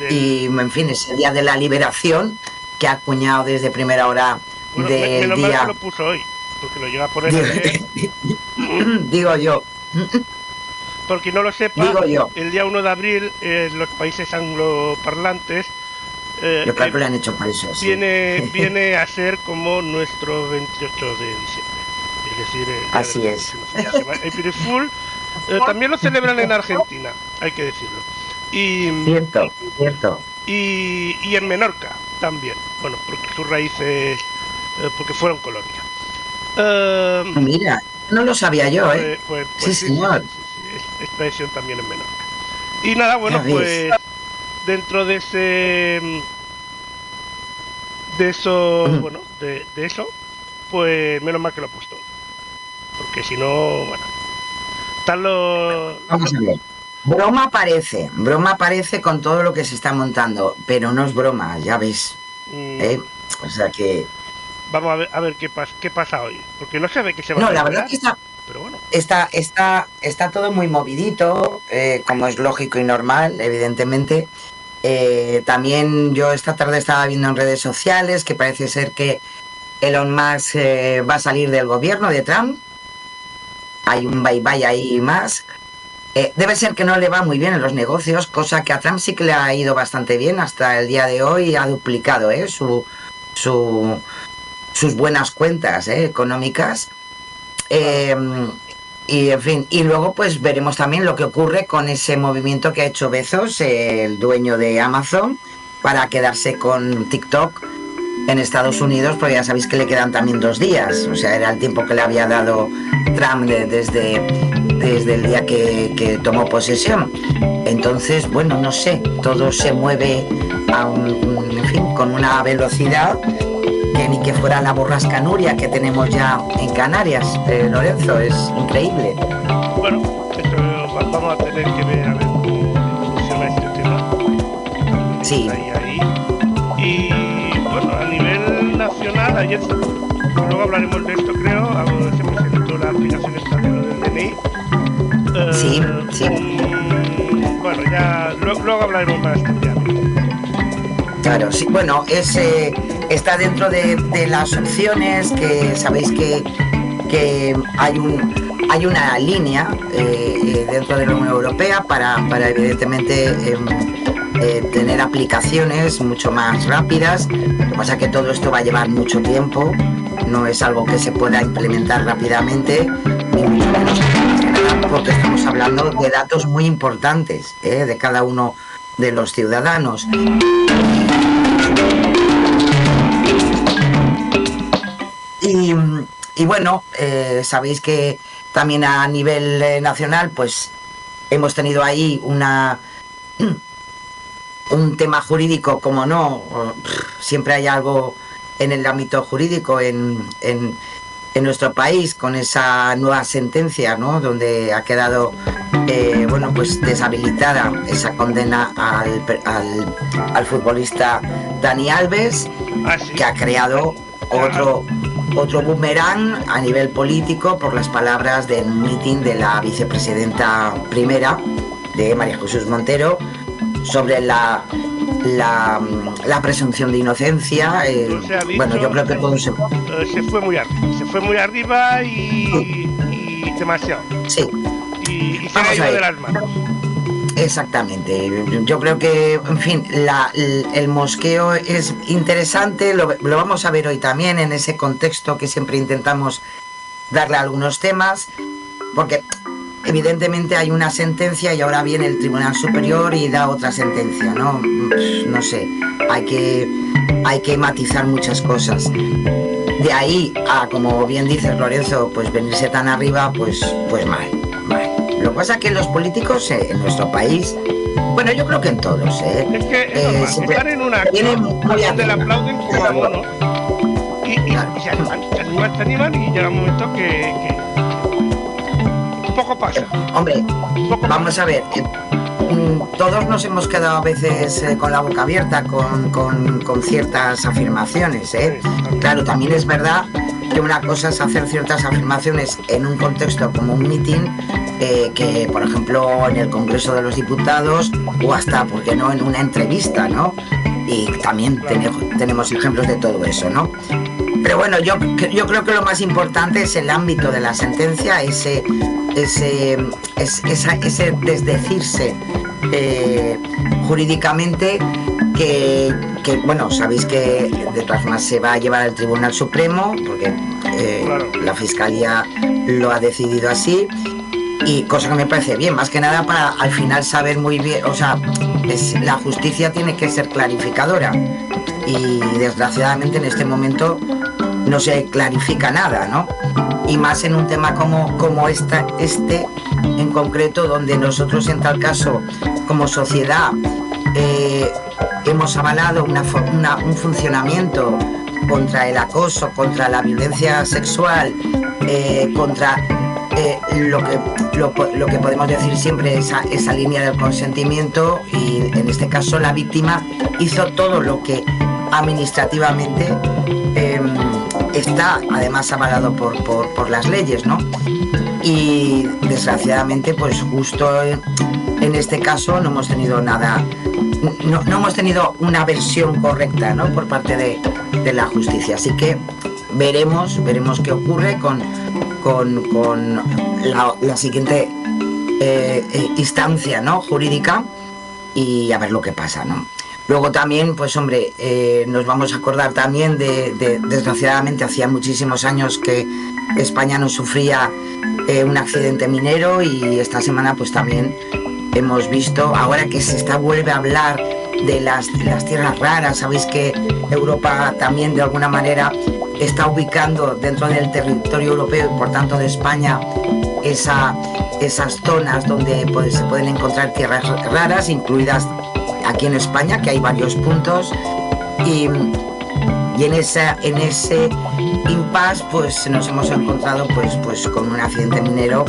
Y, en fin, ese día de la liberación que ha acuñado desde primera hora del menos día. mal que lo puso hoy, porque lo llega a poner ayer. Digo yo. Por quien no lo sepa, Digo yo. el día 1 de abril, los países angloparlantes Yo creo que lo han hecho por eso. Sí. Viene a ser como nuestro 28 de diciembre. Es decir, así es. April Fool. También lo celebran en Argentina, hay que decirlo. Cierto. Y en Menorca también. Bueno, porque sus raíces, porque fueron colonia. Mira, no lo sabía yo, ¿eh? Pues, sí, señor. Sí, es tradición también en Menorca. Y nada, bueno, pues dentro de ese... De eso, bueno, de eso, pues menos mal que lo he puesto. Porque si no, bueno. Tal lo... Vamos a ver. Broma parece con todo lo que se está montando, pero no es broma, ya ves. O sea que... Vamos a ver qué pasa hoy, porque no se ve que se va a... No, la verdad que está... Pero bueno. Está todo muy movidito, como es lógico y normal, evidentemente. También yo esta tarde estaba viendo en redes sociales que parece ser que Elon Musk va a salir del gobierno de Trump. Hay un bye-bye ahí más. Debe ser que no le va muy bien en los negocios, cosa que a Trump sí que le ha ido bastante bien hasta el día de hoy. Ha duplicado sus buenas cuentas económicas. Y en fin, y luego pues veremos también lo que ocurre con ese movimiento que ha hecho Bezos, el dueño de Amazon, para quedarse con TikTok en Estados Unidos, porque ya sabéis que le quedan también 2 días, o sea, era el tiempo que le había dado Trump desde el día que tomó posesión. Entonces, bueno, no sé, todo se mueve en fin, con una velocidad que ni que fuera la borrasca Nuria que tenemos ya en Canarias, Lorenzo, es increíble. Bueno, vamos a tener que ver a ver cómo funciona este tema. Sí. Ahí. Y bueno, a nivel nacional, ayer, luego hablaremos de esto, creo, se presentó la aplicación esta del DNI. Sí. Bueno, ya luego hablaremos más también. Claro, sí, bueno, está dentro de las opciones que sabéis que hay una línea dentro de la Unión Europea para evidentemente tener aplicaciones mucho más rápidas. Lo que pasa es que todo esto va a llevar mucho tiempo, no es algo que se pueda implementar rápidamente, ni mucho menos porque estamos hablando de datos muy importantes de cada uno de los ciudadanos. Y bueno, sabéis que también a nivel nacional pues hemos tenido ahí un tema jurídico, como no, siempre hay algo en el ámbito jurídico en nuestro país con esa nueva sentencia, ¿no? Donde ha quedado bueno, pues deshabilitada esa condena al futbolista Dani Alves, que ha creado otro boomerang a nivel político por las palabras del meeting de la vicepresidenta primera de María Jesús Montero sobre la presunción de inocencia. Bueno, yo creo que todo se fue muy arriba y demasiado. Sí. Y se ha ido de las manos. Exactamente. Yo creo que, en fin, el mosqueo es interesante, lo vamos a ver hoy también en ese contexto que siempre intentamos darle a algunos temas, porque evidentemente hay una sentencia y ahora viene el Tribunal Superior y da otra sentencia, ¿no? No sé, hay que matizar muchas cosas. De ahí a, como bien dices, Lorenzo, pues venirse tan arriba, pues mal. Lo que pasa es que los políticos en nuestro país, bueno, yo creo que en todos, es que están en una acción donde le aplauden como a monos y se animan y llega un momento que un poco pasa. Hombre, vamos a ver, todos nos hemos quedado a veces con la boca abierta con ciertas afirmaciones, Claro, también es verdad que una cosa es hacer ciertas afirmaciones en un contexto como un mitin, que por ejemplo en el Congreso de los Diputados o hasta, ¿por qué no?, en una entrevista, ¿no? Y también tenemos ejemplos de todo eso, ¿no? Pero bueno, yo creo que lo más importante es el ámbito de la sentencia, ese desdecirse jurídicamente, que bueno, sabéis que de todas formas se va a llevar al Tribunal Supremo, porque la Fiscalía lo ha decidido así, y cosa que me parece bien, más que nada para al final saber muy bien, o sea, la justicia tiene que ser clarificadora, y desgraciadamente en este momento no se clarifica nada, ¿no? Y más en un tema como este en concreto, donde nosotros en tal caso como sociedad hemos avalado un funcionamiento contra el acoso, contra la violencia sexual, contra lo que podemos decir siempre, esa línea del consentimiento, y en este caso la víctima hizo todo lo que administrativamente está además avalado por las leyes, ¿no? Y desgraciadamente, pues justo en este caso no hemos tenido nada, no hemos tenido una versión correcta, ¿no?, por parte de la justicia. Así que veremos qué ocurre con la siguiente instancia, ¿no?, jurídica, y a ver lo que pasa, ¿no? Luego también, pues hombre, nos vamos a acordar también desgraciadamente, hacía muchísimos años que España no sufría un accidente minero, y esta semana pues también hemos visto, ahora que vuelve a hablar de las tierras raras, sabéis que Europa también de alguna manera está ubicando dentro del territorio europeo y por tanto de España esas zonas donde se pueden encontrar tierras raras, incluidas aquí en España, que hay varios puntos, y en ese impasse pues nos hemos encontrado pues con un accidente minero,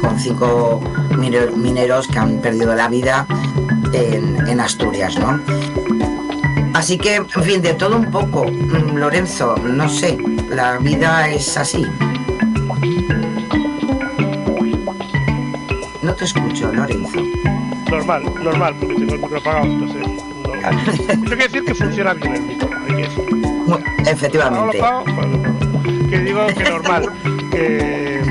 con 5 mineros que han perdido la vida en Asturias, ¿no? Así que, en fin, de todo un poco, Lorenzo, no sé, la vida es así. No te escucho, Lorenzo. Normal, porque tengo el micro apagado, entonces no. Eso quiere decir que funciona bien el micro, hay que decir. Efectivamente. Que digo que normal, que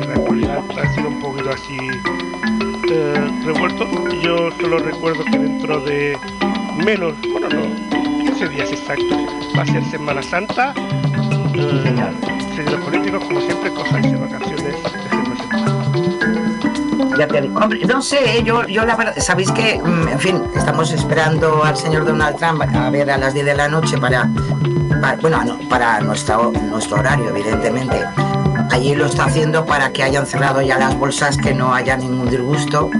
la actualidad ha sido un poquito así revuelto. Yo solo recuerdo que dentro de 15 días exactos, va a ser Semana Santa. Los políticos, como siempre, cojan de vacaciones. Ya te digo. Hombre, no sé, yo la verdad, sabéis que, en fin, estamos esperando al señor Donald Trump a ver a las 10 de la noche para nuestro horario, evidentemente. Allí lo está haciendo para que hayan cerrado ya las bolsas, que no haya ningún disgusto.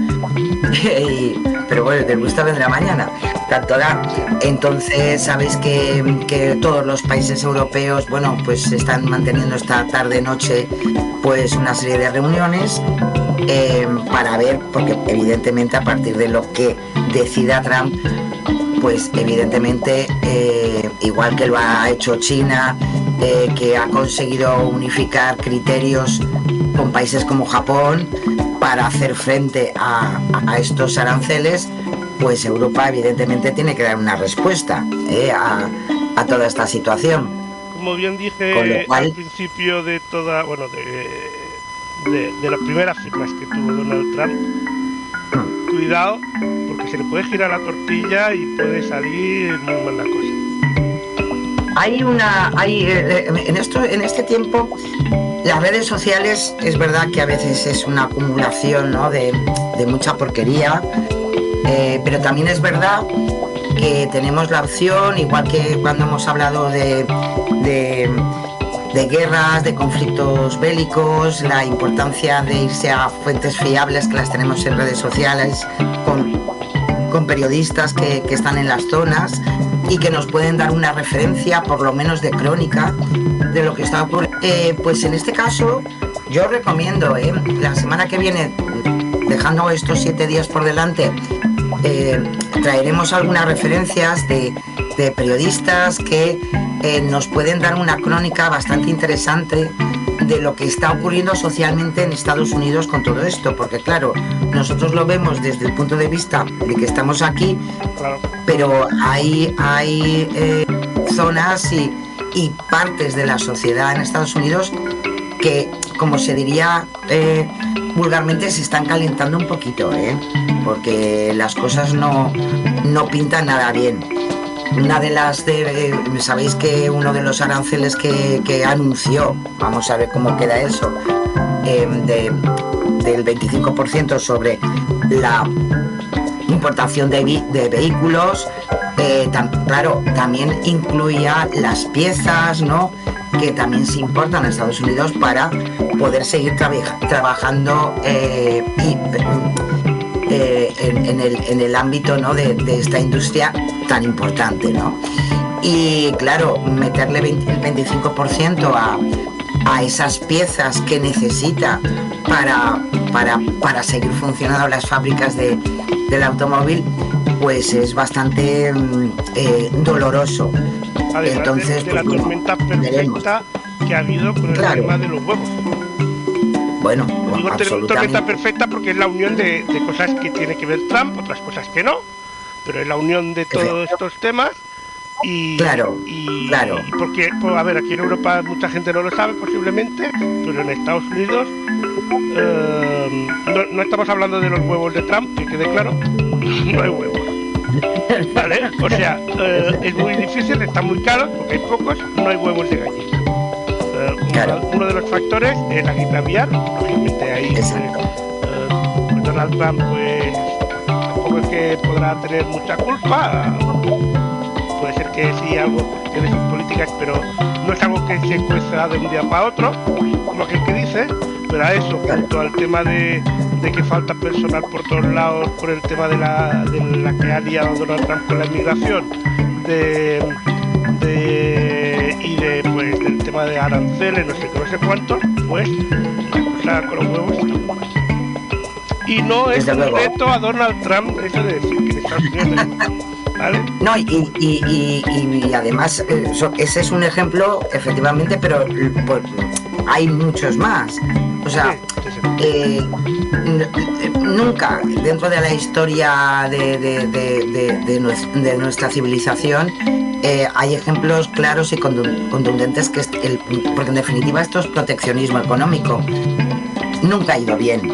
Pero bueno, el disgusto vendrá mañana. Tanto da. Entonces, sabéis que todos los países europeos, bueno, pues están manteniendo esta tarde-noche pues una serie de reuniones para ver, porque evidentemente a partir de lo que decida Trump, pues evidentemente, igual que lo ha hecho China, que ha conseguido unificar criterios con países como Japón para hacer frente a estos aranceles, pues Europa evidentemente tiene que dar una respuesta a toda esta situación. Como bien dije al principio de toda, bueno, de las primeras firmas que tuvo Donald Trump, cuidado, porque se le puede girar la tortilla y puede salir muy mal la cosa. En este tiempo las redes sociales, es verdad que a veces es una acumulación, ¿no?, de mucha porquería, pero también es verdad que tenemos la opción, igual que cuando hemos hablado de guerras, de conflictos bélicos, la importancia de irse a fuentes fiables, que las tenemos en redes sociales, con periodistas que están en las zonas y que nos pueden dar una referencia, por lo menos de crónica, de lo que está ocurriendo. Pues en este caso, yo recomiendo, la semana que viene, dejando estos 7 días por delante, traeremos algunas referencias de de periodistas que nos pueden dar una crónica bastante interesante de lo que está ocurriendo socialmente en Estados Unidos con todo esto, porque claro, nosotros lo vemos desde el punto de vista de que estamos aquí, pero hay zonas y partes de la sociedad en Estados Unidos que, como se diría vulgarmente, se están calentando un poquito, porque las cosas no pintan nada bien. Una de las sabéis que uno de los aranceles que anunció, vamos a ver cómo queda eso, del 25% sobre la importación de vehículos, claro, también incluía las piezas, ¿no?, que también se importan a Estados Unidos para poder seguir trabajando en el ámbito, ¿no?, de esta industria tan importante, ¿no? Y claro, meterle el 25% a esas piezas que necesita para seguir funcionando las fábricas del automóvil, pues es bastante doloroso. Además, entonces, de la tormenta perfecta que ha habido con el tema de los huevos. Bueno, digo tormenta perfecta porque es la unión de cosas que tiene que ver Trump, otras cosas que no, pero es la unión de todos estos temas. Y porque, pues, a ver, aquí en Europa mucha gente no lo sabe posiblemente, pero en Estados Unidos no estamos hablando de los huevos de Trump, que quede claro, no hay huevos. ¿Vale? O sea, es muy difícil, está muy caro porque hay pocos, no hay huevos de gallina. Uno de los factores es la gripe aviar, lógicamente ahí Donald Trump pues tampoco es que podrá tener mucha culpa, puede ser que sí algo tiene sus políticas, pero no es algo que se cueza de un día para otro, como aquel que dice, pero a eso, junto al tema de que falta personal por todos lados, por el tema de la que ha liado Donald Trump con la inmigración, pues del tema de aranceles, no sé cuántos, pues la cosa con los huevos está muy mal. Y no es un reto a Donald Trump eso de decir que Estados Unidos, ¿vale? No, y además ese es un ejemplo, efectivamente, pero pues, hay muchos más. O sea, nunca dentro de la historia de nuestra civilización hay ejemplos claros y contundentes porque en definitiva esto es proteccionismo económico. Nunca ha ido bien,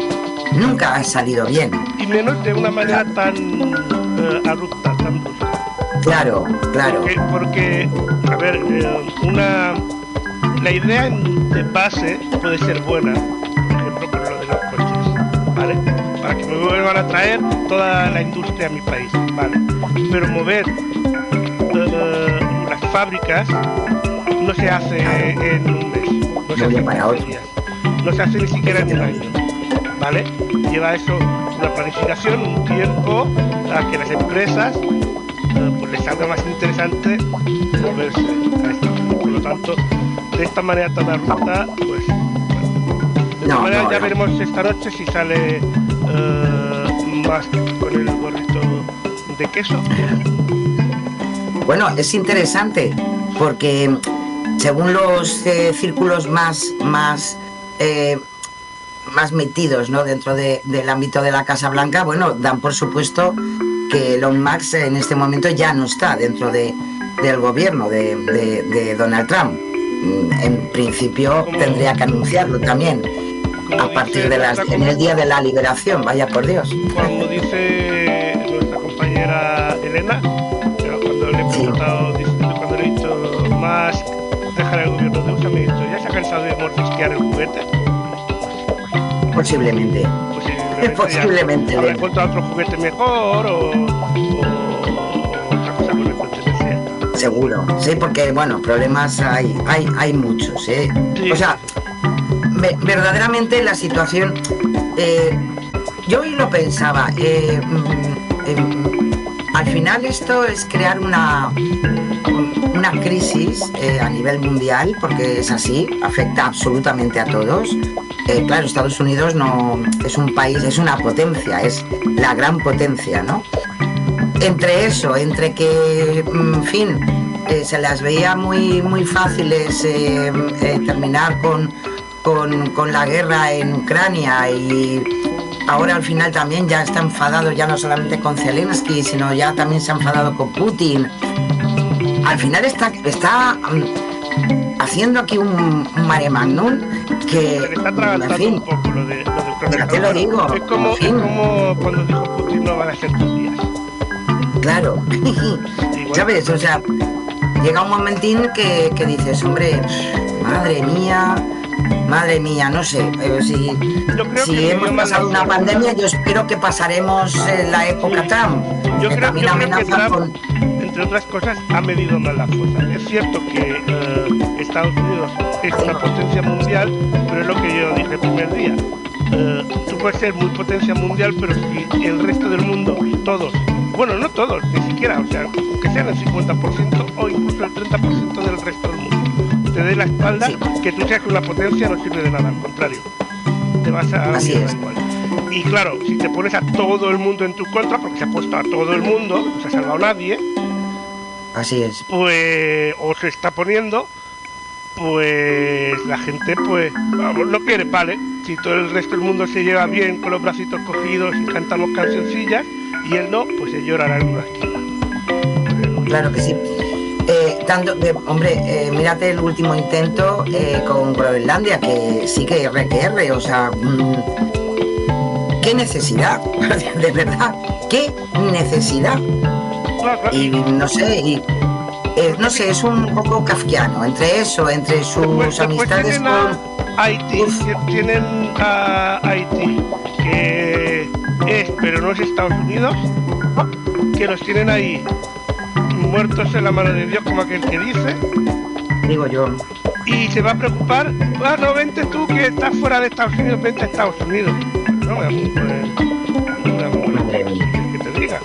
nunca ha salido bien. Y menos de una manera tan abrupta, tan brusca. Claro. Porque a ver, la idea de base puede ser buena, por ejemplo, con lo de los coches, ¿vale? Para que me vuelvan a traer toda la industria a mi país, ¿vale? Pero mover las fábricas no se hace en un mes, no se hace en 15 días, no se hace ni siquiera en un año, ¿vale? Lleva eso una planificación, un tiempo a que las empresas pues les salga más interesante moverse a esto. Por lo tanto, de esta manera tan abrupta, pues de esta manera ya veremos esta noche si sale más con el gorrito de queso. Bueno, es interesante porque según los círculos más metidos, ¿no?, dentro del ámbito de la Casa Blanca, bueno, dan por supuesto que Elon Musk en este momento ya no está dentro del gobierno de Donald Trump. En principio tendría que anunciarlo también a partir en el día de la liberación, vaya por Dios. Como dice nuestra compañera Elena, cuando le he preguntado, cuando le he dicho Musk dejar el gobierno de USA, me ha dicho, ¿ya se ha cansado de mordisquear el juguete? Posiblemente. Habrá encontrado otro juguete mejor o otra cosa con el coche de cierta. Seguro, sí, porque bueno, problemas hay muchos, ¿eh? Sí. O sea, verdaderamente la situación, yo hoy lo pensaba, al final esto es crear una crisis a nivel mundial, porque es así, afecta absolutamente a todos. Claro, Estados Unidos no es un país, es una potencia, es la gran potencia, ¿no? entre eso, entre que, en fin, se las veía muy fáciles terminar con la guerra en Ucrania, y ahora al final también ya está enfadado ya no solamente con Zelensky, sino ya también se ha enfadado con Putin. Al final está haciendo aquí un mare magnum que, se le está atragantando, en fin, un poco lo de ya te lo digo. Es como, En fin. es como cuando dijo Putin no van a ser 2 días. Claro. Igual. ¿Sabes? O sea, llega un momentín que dices, hombre, madre mía, no sé, Yo creo si que hemos pasado una pandemia, yo espero que pasaremos la época Trump, Yo que creo también que amenaza Trump, con... entre otras cosas, ha medido mal la fuerza. Es cierto que Estados Unidos es una potencia mundial, pero es lo que yo dije el primer día. Tú puedes ser muy potencia mundial, pero si el resto del mundo, todos, bueno, no todos, ni siquiera, o sea, aunque sean el 50% o incluso el 30% del resto del mundo, te dé la espalda, Sí. que tú seas una potencia no sirve de nada, al contrario. Te vas a Así es. igual. Y claro, si te pones a todo el mundo en tu contra, porque se ha puesto a todo el mundo, no se ha salvado nadie, Así es. pues, o se está poniendo, pues la gente, pues, vamos, no quiere, vale. Si todo el resto del mundo se lleva bien con los bracitos cogidos y cantamos cancioncillas, y él no, pues se llorará en una esquina. Claro que sí. Hombre, mírate el último intento con Groenlandia, que sí que R, o sea, qué necesidad, de verdad, qué necesidad. Y no sé, no sé, es un poco kafkiano, entre eso, entre sus Después amistades tienen con... a Haití, tienen a Haití, que es, pero no es Estados Unidos, que los tienen ahí muertos en la mano de Dios, como aquel que dice, Digo yo, y se va a preocupar, no, vente tú que estás fuera de Estados Unidos, vente a Estados Unidos. No me madre mía. que te diga.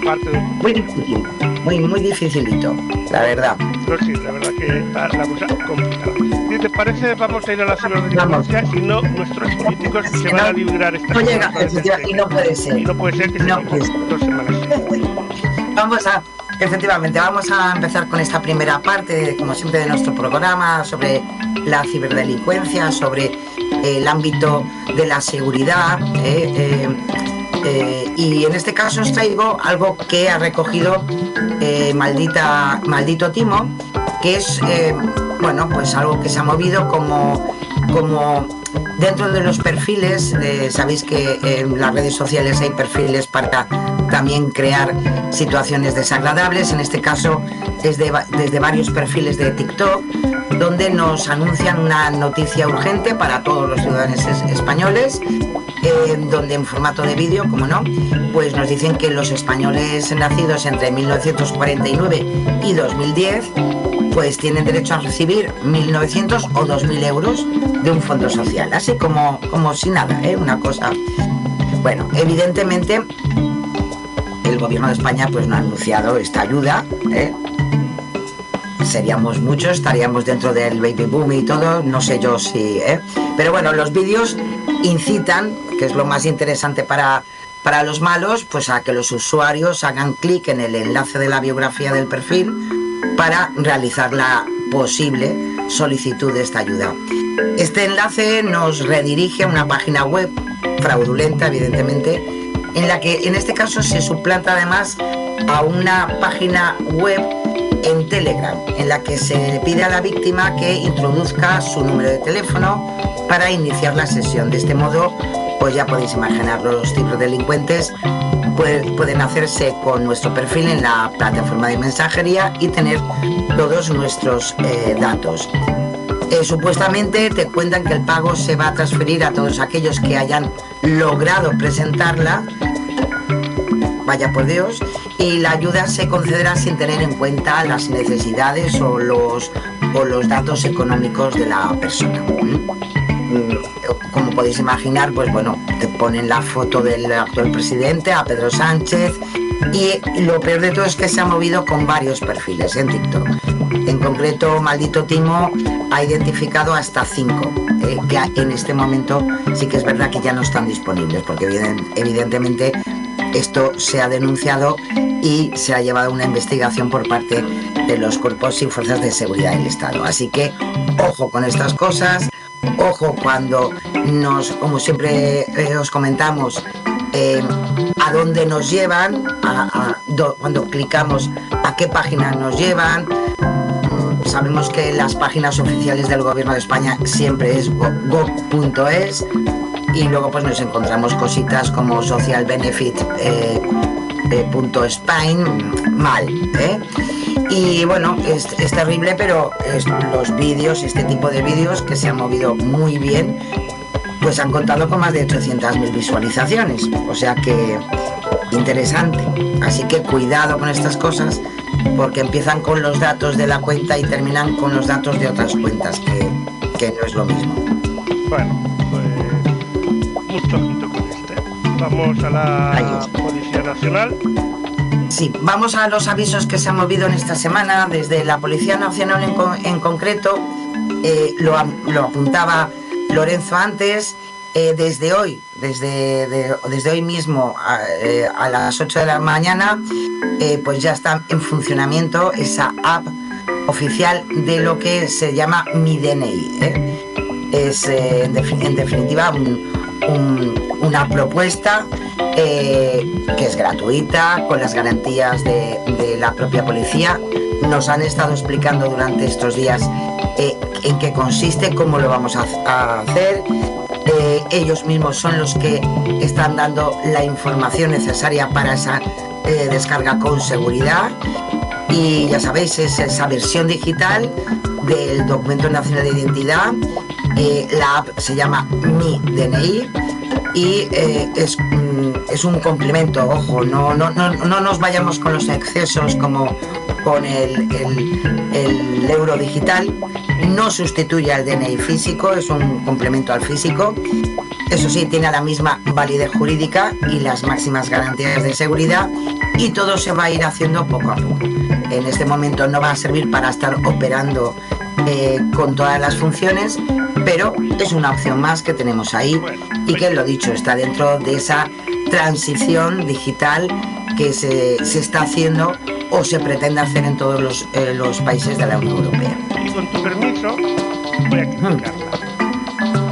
Aparte de... Muy difícil, muy dificilito, la verdad. No, sí, la verdad que está la cosa complicada. Si te parece, vamos a ir a la ciberdelincuencia, y no, nuestros políticos se van a librar esta No llega, semana. efectivamente, y no puede ser. Y no puede ser que se No nos puede ser. 2 semanas. Efectivamente, vamos a empezar con esta primera parte, como siempre, de nuestro programa sobre la ciberdelincuencia, sobre el ámbito de la seguridad. Y en este caso os traigo algo que ha recogido Maldito Timo, que es bueno, pues algo que se ha movido como dentro de los perfiles. Sabéis que en las redes sociales hay perfiles para también crear situaciones desagradables. En este caso es desde varios perfiles de TikTok, donde nos anuncian una noticia urgente para todos los ciudadanos españoles, donde en formato de vídeo, como no, pues nos dicen que los españoles nacidos entre 1949 y 2010 pues tienen derecho a recibir 1.900 o 2.000 euros de un fondo social, así como si nada, una cosa. Bueno, evidentemente el gobierno de España pues no ha anunciado esta ayuda, seríamos muchos, estaríamos dentro del baby boom y todo, no sé yo si... Pero bueno, los vídeos incitan, que es lo más interesante para los malos, pues a que los usuarios hagan clic en el enlace de la biografía del perfil para realizar la posible solicitud de esta ayuda. Este enlace nos redirige a una página web fraudulenta, evidentemente, en la que en este caso se suplanta además a una página web en Telegram, en la que se le pide a la víctima que introduzca su número de teléfono para iniciar la sesión. De este modo, pues ya podéis imaginar, los ciberdelincuentes pueden hacerse con nuestro perfil en la plataforma de mensajería y tener todos nuestros datos. Supuestamente te cuentan que el pago se va a transferir a todos aquellos que hayan logrado presentarla, vaya por Dios, y la ayuda se concederá sin tener en cuenta las necesidades o los datos económicos de la persona. Como podéis imaginar, pues bueno, te ponen la foto del actual presidente, a Pedro Sánchez, y lo peor de todo es que se ha movido con varios perfiles en TikTok. En concreto, Maldito Timo ha identificado hasta 5, que en este momento sí que es verdad que ya no están disponibles, porque evidentemente esto se ha denunciado y se ha llevado una investigación por parte de los cuerpos y fuerzas de seguridad del Estado. Así que ojo con estas cosas, ojo cuando como siempre os comentamos, a dónde nos llevan, cuando clicamos a qué página nos llevan. Sabemos que las páginas oficiales del Gobierno de España siempre es gov.es, y luego pues nos encontramos cositas como socialbenefit.spain, mal, y bueno, es terrible, pero los vídeos, este tipo de vídeos que se han movido muy bien, pues han contado con más de 800.000 visualizaciones, o sea que interesante. Así que cuidado con estas cosas, porque empiezan con los datos de la cuenta y terminan con los datos de otras cuentas, que no es lo mismo. Bueno, pues mucho ojito con este. Vamos a la Policía Nacional. Sí, vamos a los avisos que se han movido en esta semana. Desde la Policía Nacional en concreto, lo apuntaba Lorenzo antes, desde hoy mismo a las 8 de la mañana, pues ya está en funcionamiento esa app oficial de lo que se llama Mi DNI. Es en definitiva una propuesta que es gratuita, con las garantías de la propia policía. Nos han estado explicando durante estos días en qué consiste, cómo lo vamos a hacer. Ellos mismos son los que están dando la información necesaria para esa descarga con seguridad. Y ya sabéis, es esa versión digital del Documento Nacional de Identidad. La app se llama Mi DNI y es un complemento. Ojo, no nos vayamos con los excesos como con el euro digital. No sustituye al DNI físico, es un complemento al físico. Eso sí, tiene la misma validez jurídica y las máximas garantías de seguridad, y todo se va a ir haciendo poco a poco. En este momento no va a servir para estar operando con todas las funciones, pero es una opción más que tenemos ahí y que, lo dicho, está dentro de esa transición digital que se está haciendo o se pretende hacer en todos los países de la Unión Europea. Y con tu permiso voy a explicarla.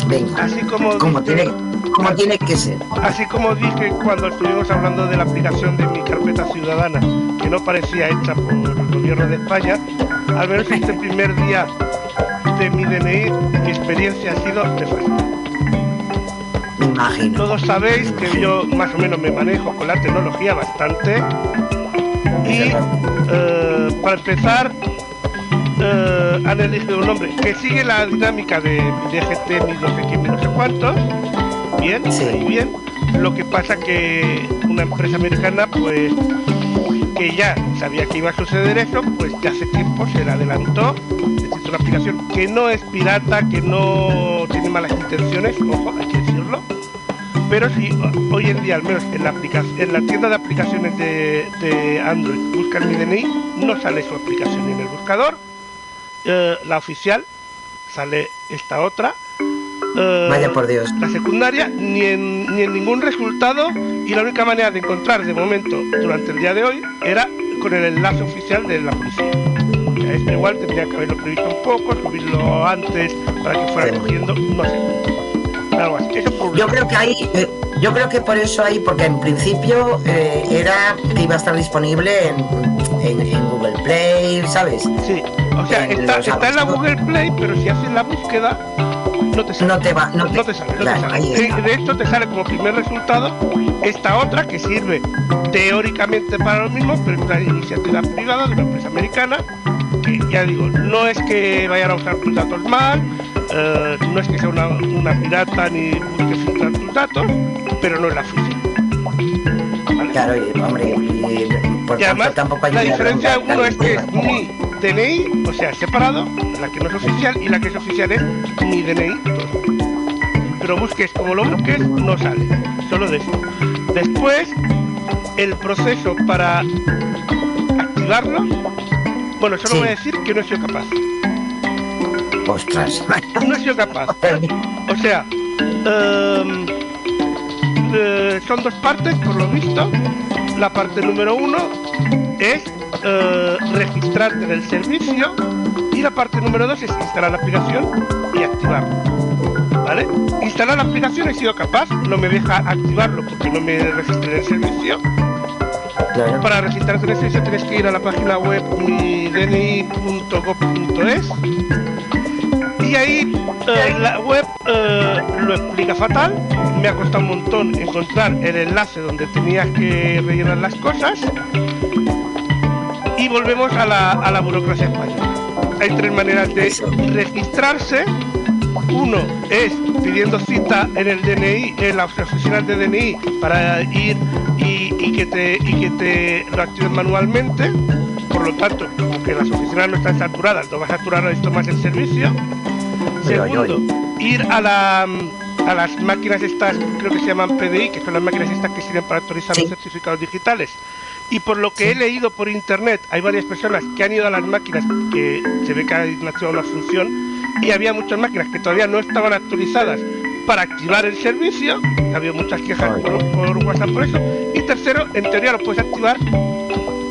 Venga, así como tiene que ser. Así como dije cuando estuvimos hablando de la aplicación de Mi Carpeta Ciudadana, que no parecía hecha por el Gobierno de España, al menos este primer día de Mi DNI, mi experiencia ha sido nefasta. Me imagino. Todos sabéis que yo más o menos me manejo con la tecnología bastante, y para empezar han elegido un nombre que sigue la dinámica de DGT, mi no sé qué, mi no sé cuántos. Bien, sí. Muy bien. Lo que pasa que una empresa americana, pues, que ya sabía que iba a suceder eso, pues ya hace tiempo se le adelantó. Existe una aplicación que no es pirata, que no tiene malas intenciones, ojo, hay que decirlo. Pero si hoy en día, al menos en la tienda de aplicaciones de Android, buscan Mi DNI, no sale su aplicación en el buscador. La oficial, sale esta otra. Vaya por Dios. La secundaria, ni en ningún resultado, y la única manera de encontrar de momento durante el día de hoy era con el enlace oficial de la policía. O sea, esto igual tendría que haberlo previsto un poco, subirlo antes para que fuera cogiendo, no sé. Algo así. Eso por yo creo que por eso ahí, porque en principio era que iba a estar disponible en Google Play, ¿sabes? Sí, o sea, está en la Google Play, pero si haces la búsqueda no te sale. No te sale. De hecho, te sale como primer resultado esta otra que sirve teóricamente para lo mismo, pero es una iniciativa privada de una empresa americana que, ya digo, no es que vayan a usar tus datos mal, no es que sea una pirata ni busque filtrar tus datos, pero no es la oficial. ¿Vale? Claro, hombre, y además tampoco hay la diferencia uno es que es Mi DNI, o sea, separado, la que no es oficial, y la que es oficial es Mi DNI. Pero busques como lo busques, no sale, solo de esto. Después, el proceso para activarlo, bueno, solo voy a decir que no he sido capaz. Ostras. No he sido capaz. O sea, son dos partes, por lo visto. La parte número 1 es registrarte en el servicio, y la parte número 2 es instalar la aplicación y activarlo. ¿Vale? Instalar la aplicación he sido capaz, no me deja activarlo porque no me registré en el servicio. Claro. Para registrarte en el servicio tienes que ir a la página web midni.gov.es, y ahí la web lo explica fatal. Me ha costado un montón encontrar el enlace donde tenías que rellenar las cosas, y volvemos a la burocracia española. Hay tres maneras de registrarse. Uno es pidiendo cita en el DNI, en las oficinas de DNI, para ir y que te lo activen manualmente. Por lo tanto, como que las oficinas no están saturadas, no va a saturar esto más el servicio. Segundo, ir a las máquinas estas, creo que se llaman PDI, que son las máquinas estas que sirven para actualizar los certificados digitales. Y por lo que he leído por internet, hay varias personas que han ido a las máquinas, que se ve que han activado una función, y había muchas máquinas que todavía no estaban actualizadas para activar el servicio. Había muchas quejas por WhatsApp por eso. Y tercero, en teoría lo puedes activar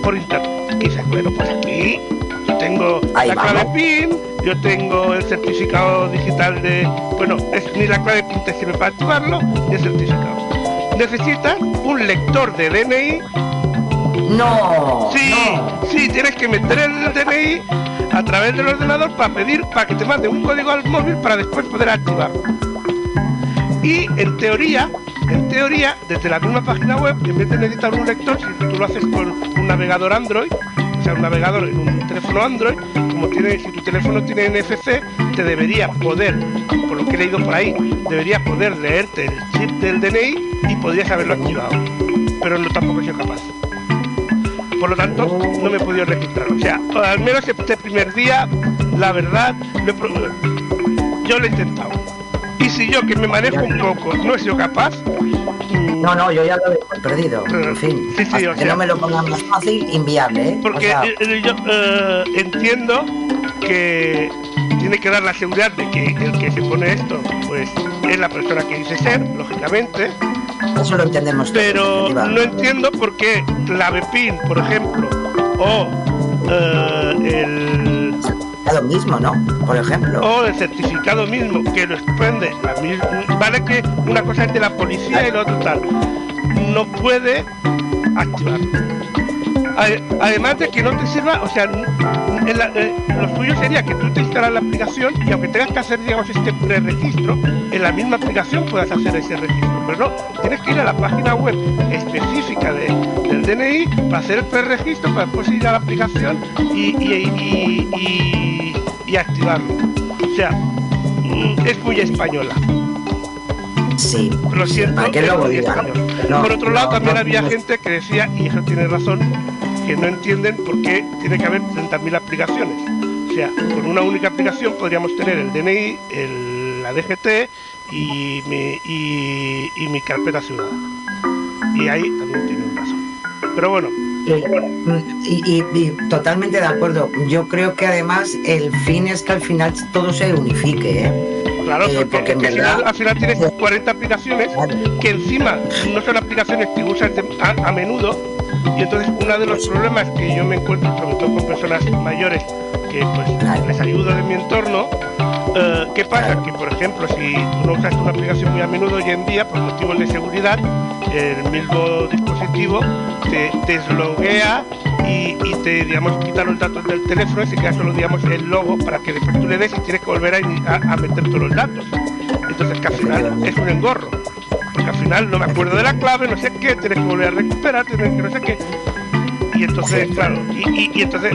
por internet. Y dices, bueno, pues aquí yo tengo la clave PIN, yo tengo el certificado digital de... Bueno, ni la clave PIN te sirve para activarlo, ni el certificado. Necesitas un lector de DNI. No. Sí, tienes que meter el DNI a través del ordenador para que te mande un código al móvil para después poder activarlo. Y en teoría, desde la misma página web, en vez de necesitar un lector, si tú lo haces con un navegador Android, o sea, un navegador en un teléfono Android, si tu teléfono tiene NFC, te debería poder, por lo que he leído por ahí, debería poder leerte el chip del DNI y podrías haberlo activado. Pero tampoco he sido capaz. Por lo tanto, no me he podido registrar. O sea, al menos este primer día, la verdad, yo lo he intentado. Y si yo, que me manejo un poco, no he sido capaz... No, yo ya lo he perdido. En fin, sí, o sea, que no me lo pongan más fácil, inviable, ¿eh? Porque yo entiendo que tiene que dar la seguridad de que el que se pone esto, pues, es la persona que dice ser, lógicamente. Eso lo entendemos todos. Pero no entiendo por qué clave PIN, por ejemplo, o el certificado mismo, ¿no? Por ejemplo. O el certificado mismo, que lo expende la misma. Vale que una cosa es de la policía y la otra tal. No puede activarlo. Además de que no te sirva, o sea, lo suyo sería que tú te instalas la aplicación y aunque tengas que hacer, digamos, este preregistro, en la misma aplicación puedas hacer ese registro. Pero no, tienes que ir a la página web específica del DNI para hacer el preregistro, para después ir a la aplicación y activarlo. O sea, es muy española. Sí. Lo siento, es muy español. Por otro lado, también había gente que decía, y eso tiene razón, que no entienden por qué tiene que haber 30.000 aplicaciones. O sea, con una única aplicación podríamos tener el DNI, la DGT y mi carpeta ciudadana. Y ahí también tienen razón. Pero bueno. Y totalmente de acuerdo. Yo creo que además el fin es que al final todo se unifique, ¿eh? Claro, porque en verdad, al final tienes 40 aplicaciones que encima no son aplicaciones que usas a menudo. Y entonces uno de los problemas que yo me encuentro, sobre todo con personas mayores, que pues les ayudo de mi entorno, ¿qué pasa? Que por ejemplo, si tú no usas una aplicación muy a menudo hoy en día, por motivos de seguridad, el mismo dispositivo te desloguea y te, digamos, quita los datos del teléfono y se queda solo, digamos, el logo para que después tú le des y tienes que volver a meter todos los datos. Entonces que al final es un engorro. Porque al final no me acuerdo de la clave, no sé qué, tienes que volver a recuperar, tienes que no sé qué. Y entonces, claro, y entonces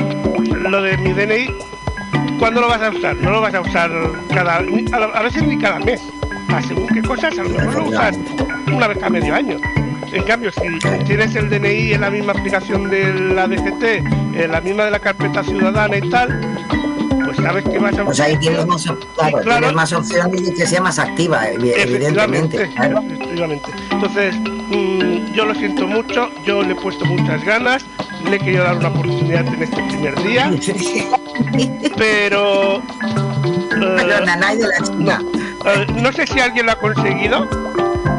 lo de mi DNI, ¿cuándo lo vas a usar? No lo vas a usar a veces ni cada mes. Según qué cosas, a lo mejor lo usas una vez cada medio año. En cambio, si tienes el DNI en la misma aplicación de la DGT, en la misma de la carpeta ciudadana y tal, pues sabes que vas a... Pues ahí tienes tienes más opciones de que sea más activa, evidentemente. Claro. Efectivamente. Entonces, yo lo siento mucho, yo le he puesto muchas ganas, le he querido dar una oportunidad en este primer día, pero... Pero nanay de la China. No sé si alguien lo ha conseguido.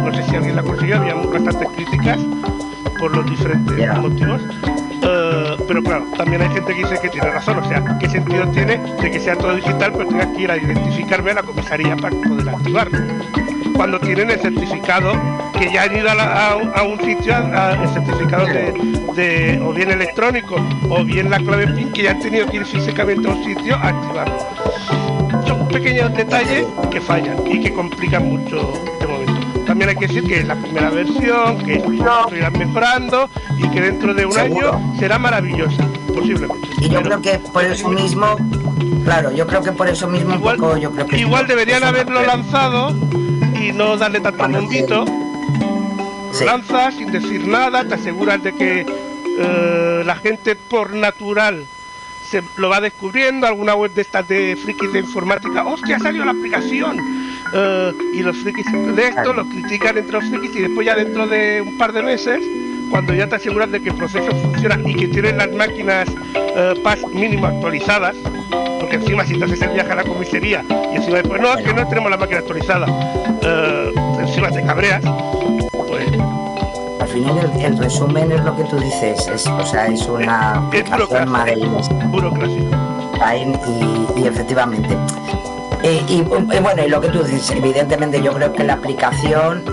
no sé si alguien la consiguió, había bastantes críticas por los diferentes motivos. Pero claro, también hay gente que dice que tiene razón, o sea, ¿qué sentido tiene de que sea todo digital, pero tengas que ir a identificarme a la comisaría para poder activarlo? Cuando tienen el certificado, que ya han ido a un sitio, el certificado de o bien electrónico o bien la clave PIN, que ya han tenido que ir físicamente a un sitio a activarlo. Son pequeños detalles que fallan y que complican mucho de momento. También hay que decir que es la primera versión, que lo irán mejorando y que dentro de un año será maravillosa, posiblemente. Y yo creo que por eso mismo, claro, yo creo que por eso mismo igual, un poco, yo creo que igual deberían haberlo lanzado y no darle tanto bombito. Lo lanzas sin decir nada, te aseguras de que la gente por natural se lo va descubriendo, alguna web de estas de frikis de informática, ¡hostia, ha salido la aplicación! Y los frikis de esto los critican entre los frikis y después ya dentro de un par de meses, cuando ya te aseguras de que el proceso funciona y que tienen las máquinas PAS mínimo actualizadas, porque encima si te haces el viaje a la comisaría y encima después, no, es que no tenemos la máquina actualizada, encima te cabreas, pues... Al final el resumen es lo que tú dices, o sea, es una aplicación maravillosa. Burocracia. Y efectivamente. Y bueno, y lo que tú dices, evidentemente yo creo que la aplicación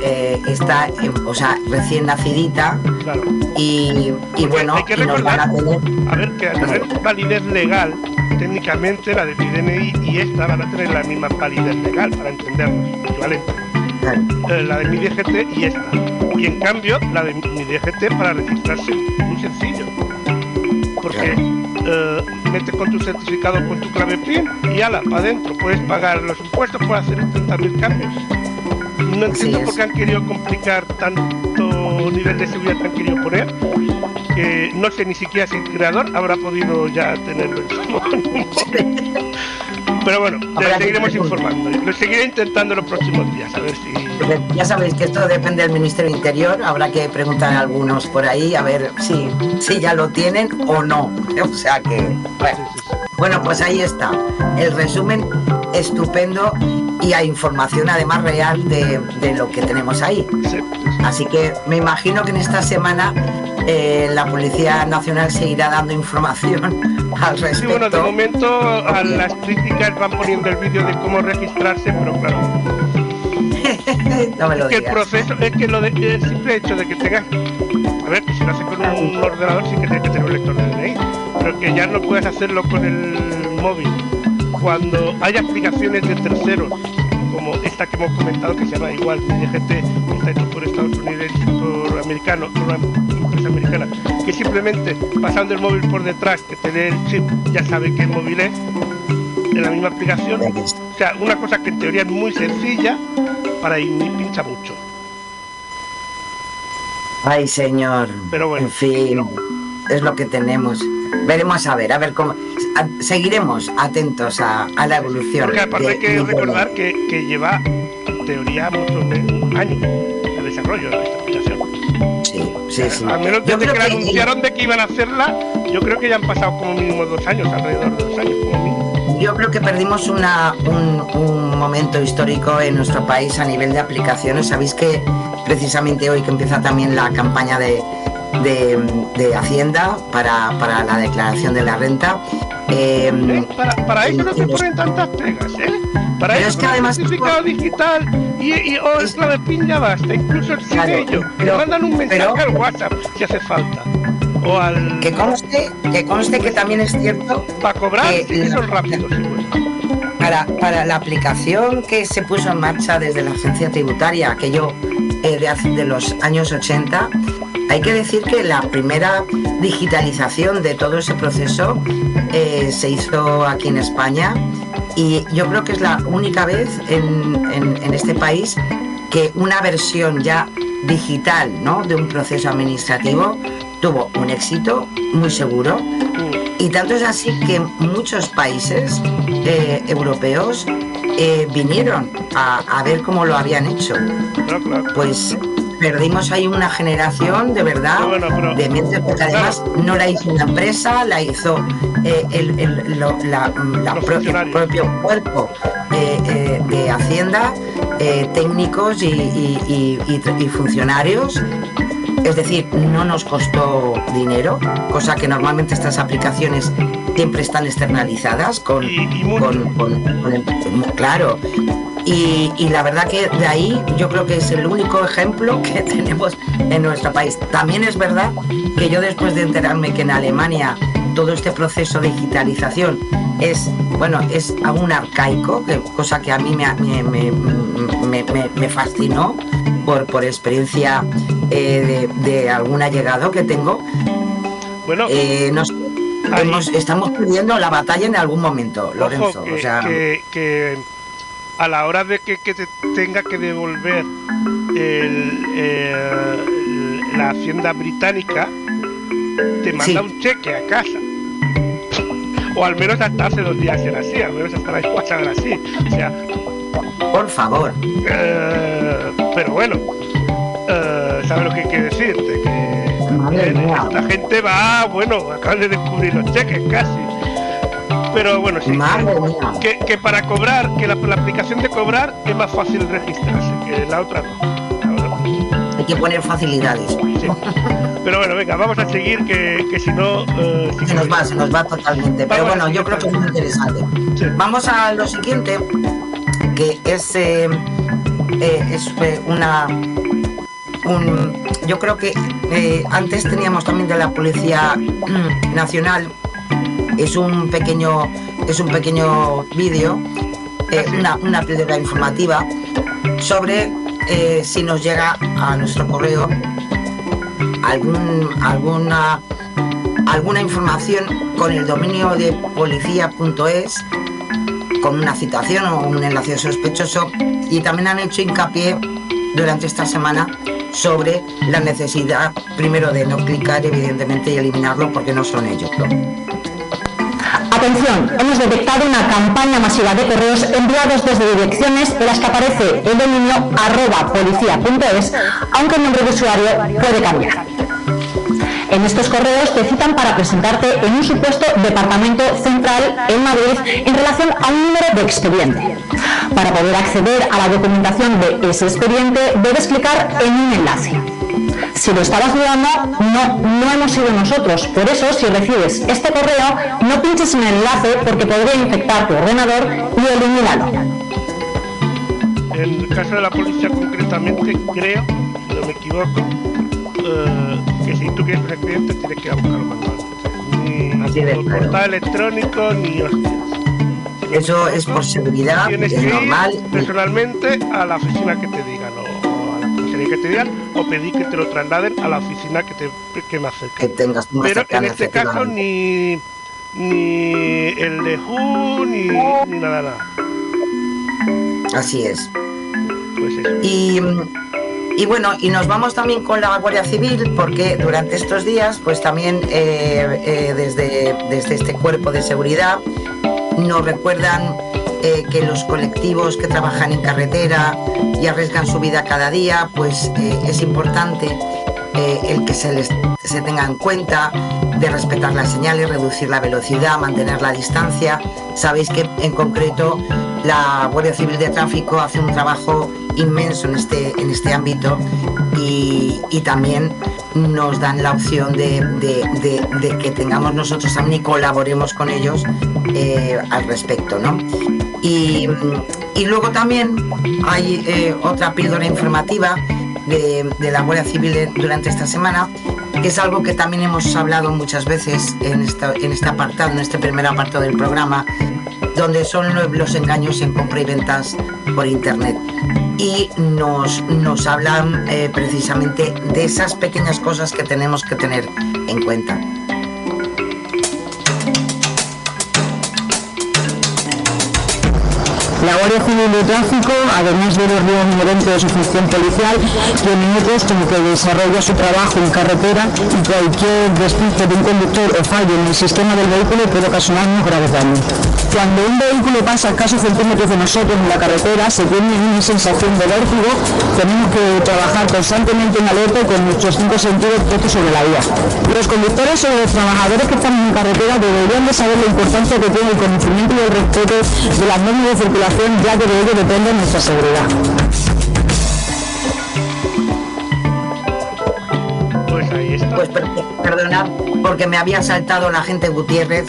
está, o sea, recién nacidita. Claro. Y bueno, hay que y nos van a tener... A ver, que a tener validez legal, técnicamente la de mi DNI y esta van a tener la misma validez legal, para entendernos, equivalente. La de mi DGT y esta. Y en cambio, la de mi DGT para registrarse muy sencillo. Porque metes con tu certificado, con tu clave PIN y ala, para adentro. Puedes pagar los impuestos, puedes hacer 30.000 cambios. No entiendo por qué han querido complicar tanto nivel de seguridad que han querido poner. Que no sé ni siquiera si el creador habrá podido ya tenerlo en su móvil. Pero bueno, seguiremos informando. Lo seguiré intentando en los próximos días, a ver si... Ya sabéis que esto depende del Ministerio del Interior, habrá que preguntar a algunos por ahí a ver si ya lo tienen o no. O sea que, bueno, pues ahí está, el resumen estupendo y hay información además real de lo que tenemos ahí. Así que me imagino que en esta semana la Policía Nacional seguirá dando información al respecto. Sí, bueno, de momento a las críticas van poniendo el vídeo de cómo registrarse, pero claro. No me lo digas. Que el proceso es que el simple hecho de que tengas, a ver, que si lo haces con un ordenador sí que tienes que tener un lector de DNI, pero que ya no puedas hacerlo con el móvil. Cuando hay aplicaciones de terceros, como esta que hemos comentado que se llama igual DGT, está hecho por Estados Unidos, por americano, por una empresa americana, que simplemente pasando el móvil por detrás, que te lee el chip, ya sabe qué móvil es, en la misma aplicación. O sea, una cosa que en teoría es muy sencilla, para ir pincha mucho. Ay, señor. Pero bueno, en fin, es lo que tenemos. Veremos a ver cómo... Seguiremos atentos a la evolución. Porque aparte hay que recordar que lleva, en teoría, muchos años de desarrollo de esta aplicación. Sí. Al menos desde que la anunciaron de que iban a hacerla, yo creo que ya han pasado como mínimo 2 años, alrededor de 2 años como mínimo. Yo creo que perdimos un momento histórico en nuestro país a nivel de aplicaciones. Sabéis que precisamente hoy que empieza también la campaña de Hacienda para la declaración de la renta. Para eso no te ponen tantas pegas, Para pero eso es que además certificado digital y es clave PIN ya basta, incluso sin ello. Te mandan un mensaje al WhatsApp si hace falta. O al... Que conste que también es cierto. Para cobrar sí son rápidos. Para la aplicación que se puso en marcha desde la agencia tributaria, aquello de los años 80, hay que decir que la primera digitalización de todo ese proceso se hizo aquí en España y yo creo que es la única vez en este país que una versión ya digital, ¿no?, de un proceso administrativo tuvo un éxito muy seguro. Y tanto es así que muchos países europeos vinieron a ver cómo lo habían hecho. Claro. Pues perdimos ahí una generación de verdad, de mentes, porque además no la hizo una empresa, la hizo el propio cuerpo de Hacienda, técnicos y funcionarios. Es decir, no nos costó dinero, cosa que normalmente estas aplicaciones siempre están externalizadas claro. Y la verdad que de ahí yo creo que es el único ejemplo que tenemos en nuestro país. También es verdad que yo, después de enterarme que en Alemania todo este proceso de digitalización es aún arcaico, cosa que a mí me fascinó por experiencia de algún allegado que tengo. Bueno, estamos perdiendo la batalla en algún momento, Lorenzo. Ojo, que a la hora de que te tenga que devolver la Hacienda británica, te manda un cheque a casa. O al menos hasta hace 2 días era así, al menos hasta las 4 era así. O sea, por favor. Pero bueno, ¿sabes lo que quiere decirte? Que esta gente va, acaban de descubrir los cheques casi. Pero bueno, sí, que para cobrar, que la aplicación de cobrar es más fácil registrarse, que la otra no. Hay que poner facilidades. Sí. Pero bueno, venga, vamos a seguir, que si no... se nos va totalmente. Pero bueno, yo creo que es muy interesante. Sí. Vamos a lo siguiente, que es yo creo que antes teníamos también de la Policía Nacional. Es un pequeño vídeo, una píldora informativa sobre si nos llega a nuestro correo alguna información con el dominio de policía.es, con una citación o un enlace sospechoso, y también han hecho hincapié durante esta semana sobre la necesidad, primero, de no clicar, evidentemente, y eliminarlo porque no son ellos, ¿no? Atención, hemos detectado una campaña masiva de correos enviados desde direcciones en las que aparece el dominio @policia.es, aunque el nombre de usuario puede cambiar. En estos correos te citan para presentarte en un supuesto departamento central en Madrid en relación a un número de expediente. Para poder acceder a la documentación de ese expediente debes clicar en un enlace. Si lo estabas dudando, no hemos sido nosotros. Por eso, si recibes este correo, no pinches en el enlace porque podría infectar tu ordenador y elimínalo. En el caso de la policía concretamente, creo, si no me equivoco, que si tú quieres un expediente tienes que ir a buscarlo manualmente. Ni por portal electrónico, ni hostias. Eso es por seguridad, tienes es que normal. Ir personalmente a la oficina que te digan, o a la comisaría que te digan, o pedir que te lo trasladen a la oficina que me acerque. Que tengas más. Pero en este caso ni el de WHO ni nada. Así es. Pues eso. Y bueno, y nos vamos también con la Guardia Civil, porque durante estos días, pues también desde este cuerpo de seguridad nos recuerdan que los colectivos que trabajan en carretera y arriesgan su vida cada día, pues es importante el que se tenga en cuenta de respetar las señales, reducir la velocidad, mantener la distancia. Sabéis que en concreto la Guardia Civil de Tráfico hace un trabajo inmenso en este ámbito y también nos dan la opción de que tengamos nosotros también y colaboremos con ellos al respecto, ¿no? Y luego también hay otra píldora informativa de la Guardia Civil durante esta semana, que es algo que también hemos hablado muchas veces en este apartado, en este primer apartado del programa, donde son los engaños en compra y ventas por internet. Y nos hablan precisamente de esas pequeñas cosas que tenemos que tener en cuenta. La Guardia Civil de Tráfico, además de los riesgos inherentes de su función policial, tiene otros como que desarrolla su trabajo en carretera y cualquier despiste de un conductor o fallo en el sistema del vehículo puede ocasionarnos graves daños. Cuando un vehículo pasa a escasos centímetros de nosotros en la carretera, se tiene una sensación de vértigo. Tenemos que trabajar constantemente en alerta y con nuestros 5 sentidos puestos sobre la vía. Los conductores o los trabajadores que están en carretera deberían de saber la importancia que tiene el conocimiento y el respeto de las normas de circulación, ya que de ello depende nuestra seguridad. Pues ahí está. Pues perdonad, porque me había saltado la gente Gutiérrez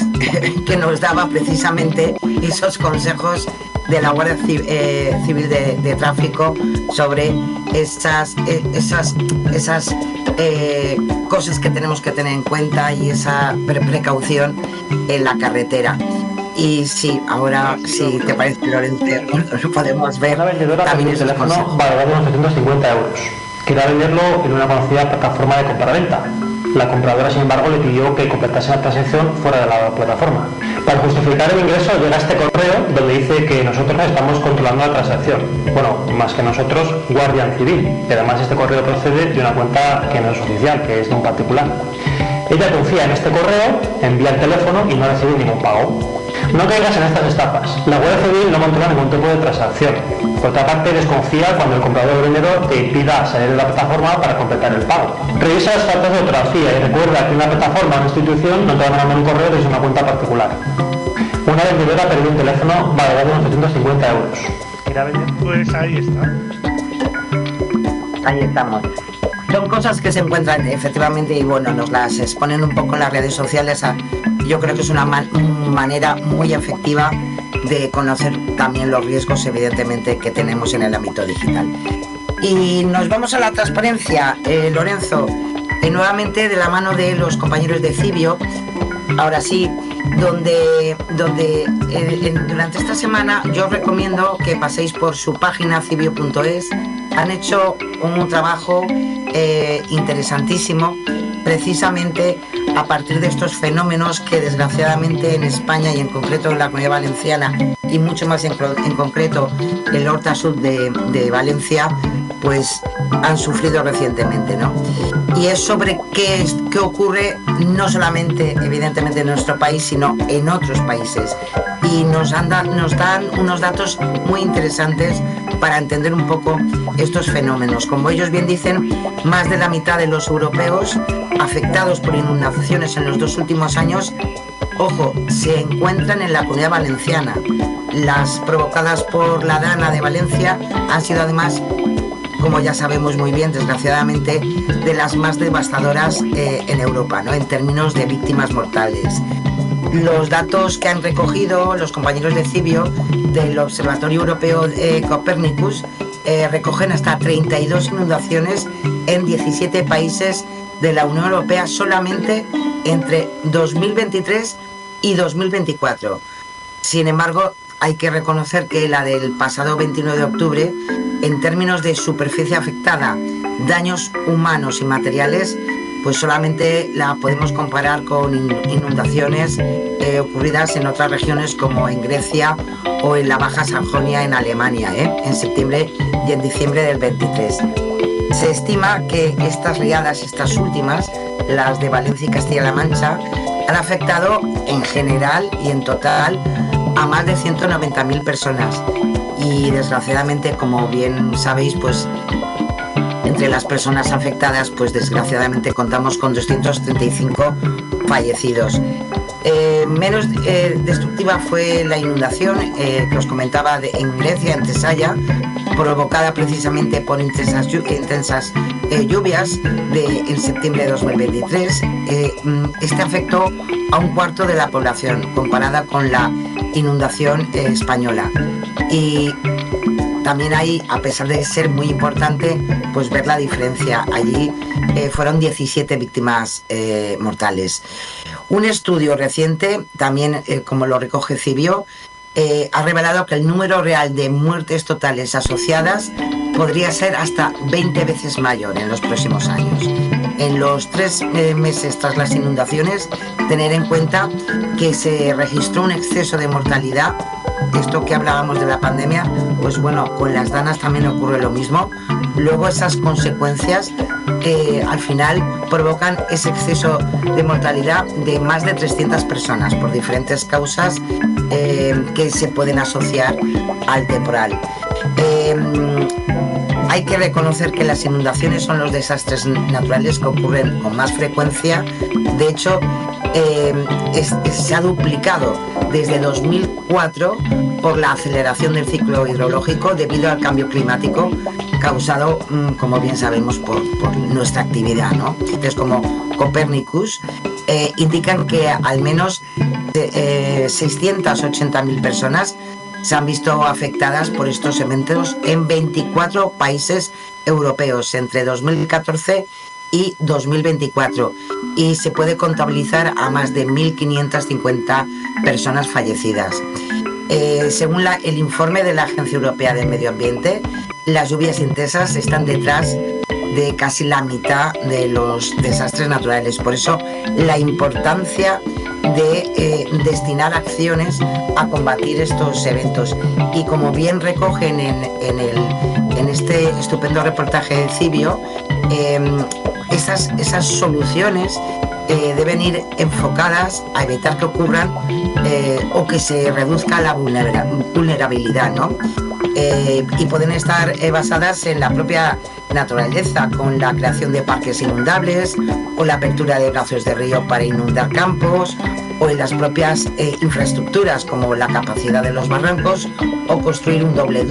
que nos daba precisamente esos consejos de la Guardia Civil de Tráfico sobre esas cosas que tenemos que tener en cuenta y esa precaución en la carretera. Y sí, ahora, si te parece, Lorenzo, lo podemos ver. Una vendedora también tenía un esos teléfono consejos. valorado en 850 euros. Quería venderlo en una conocida plataforma de compraventa. La compradora, sin embargo, le pidió que completase la transacción fuera de la plataforma. Para justificar el ingreso llega este correo donde dice que nosotros estamos controlando la transacción. Bueno, más que nosotros, Guardia Civil. Y además este correo procede de una cuenta que no es oficial, que es de un particular. Ella confía en este correo, envía el teléfono y no recibe ningún pago. No caigas en estas estafas. La Guardia Civil no controla ningún tipo de transacción. Por otra parte, desconfía cuando el comprador o vendedor te pida salir de la plataforma para completar el pago. Revisa las faltas de ortografía y recuerda que una plataforma o una institución no te va a mandar un correo desde una cuenta particular. Una vendedora perdió un teléfono valorado en 850 euros. ¿Quiere vender? Pues ahí está. Ahí estamos. Son cosas que se encuentran efectivamente y bueno, nos las exponen un poco en las redes sociales. Yo creo que es una manera muy efectiva de conocer también los riesgos evidentemente que tenemos en el ámbito digital. Y nos vamos a la transparencia, Lorenzo, nuevamente de la mano de los compañeros de Cibio, ahora sí, donde durante esta semana yo os recomiendo que paséis por su página cibio.es. Han hecho un trabajo interesantísimo, precisamente a partir de estos fenómenos que desgraciadamente en España y en concreto en la Comunidad Valenciana y mucho más en concreto el Horta Sur de Valencia, pues han sufrido recientemente, ¿no? Y es sobre qué ocurre no solamente evidentemente en nuestro país, sino en otros países. Y nos dan unos datos muy interesantes para entender un poco estos fenómenos. Como ellos bien dicen, más de la mitad de los europeos afectados por inundaciones en los 2 últimos años, ojo, se encuentran en la Comunidad Valenciana. Las provocadas por la Dana de Valencia han sido además, como ya sabemos muy bien, desgraciadamente, de las más devastadoras en Europa, ¿no? En términos de víctimas mortales. Los datos que han recogido los compañeros de Cibio del Observatorio Europeo Copernicus recogen hasta 32 inundaciones en 17 países de la Unión Europea solamente entre 2023 y 2024. Sin embargo, hay que reconocer que la del pasado 29 de octubre, en términos de superficie afectada, daños humanos y materiales, pues solamente la podemos comparar con inundaciones ocurridas en otras regiones como en Grecia o en la Baja Sajonia en Alemania, en septiembre y en diciembre del 23. Se estima que estas riadas, estas últimas, las de Valencia y Castilla-La Mancha, han afectado en general y en total a más de 190.000 personas. Y desgraciadamente, como bien sabéis, pues entre las personas afectadas, pues desgraciadamente contamos con 235 fallecidos. Menos destructiva fue la inundación que os comentaba en Grecia, en Tesaya, provocada precisamente por intensas lluvias en septiembre de 2023. Este afectó a un cuarto de la población comparada con la inundación española. Y también hay, a pesar de ser muy importante, pues ver la diferencia. Allí fueron 17 víctimas mortales. Un estudio reciente, también como lo recoge Cibio, ha revelado que el número real de muertes totales asociadas podría ser hasta 20 veces mayor en los próximos años. En los 3 meses tras las inundaciones, tener en cuenta que se registró un exceso de mortalidad esto que hablábamos de la pandemia, pues bueno, con las danas también ocurre lo mismo. Luego esas consecuencias al final provocan ese exceso de mortalidad de más de 300 personas por diferentes causas que se pueden asociar al temporal. Hay que reconocer que las inundaciones son los desastres naturales que ocurren con más frecuencia. De hecho, se ha duplicado desde 2004 por la aceleración del ciclo hidrológico debido al cambio climático causado, como bien sabemos, por nuestra actividad, ¿no? Entonces, como Copernicus, indican que al menos 680.000 personas se han visto afectadas por estos eventos en 24 países europeos entre 2014 y 2024, y se puede contabilizar a más de 1.550 personas fallecidas. Según el informe de la Agencia Europea del Medio Ambiente, las lluvias intensas están detrás de casi la mitad de los desastres naturales. Por eso la importancia de destinar acciones a combatir estos eventos. Y como bien recogen en este estupendo reportaje de Cibio, esas soluciones deben ir enfocadas a evitar que ocurran o que se reduzca la vulnerabilidad, ¿no? Y pueden estar basadas en la propia naturaleza, con la creación de parques inundables o la apertura de brazos de río para inundar campos, o en las propias infraestructuras como la capacidad de los barrancos, o construir un doble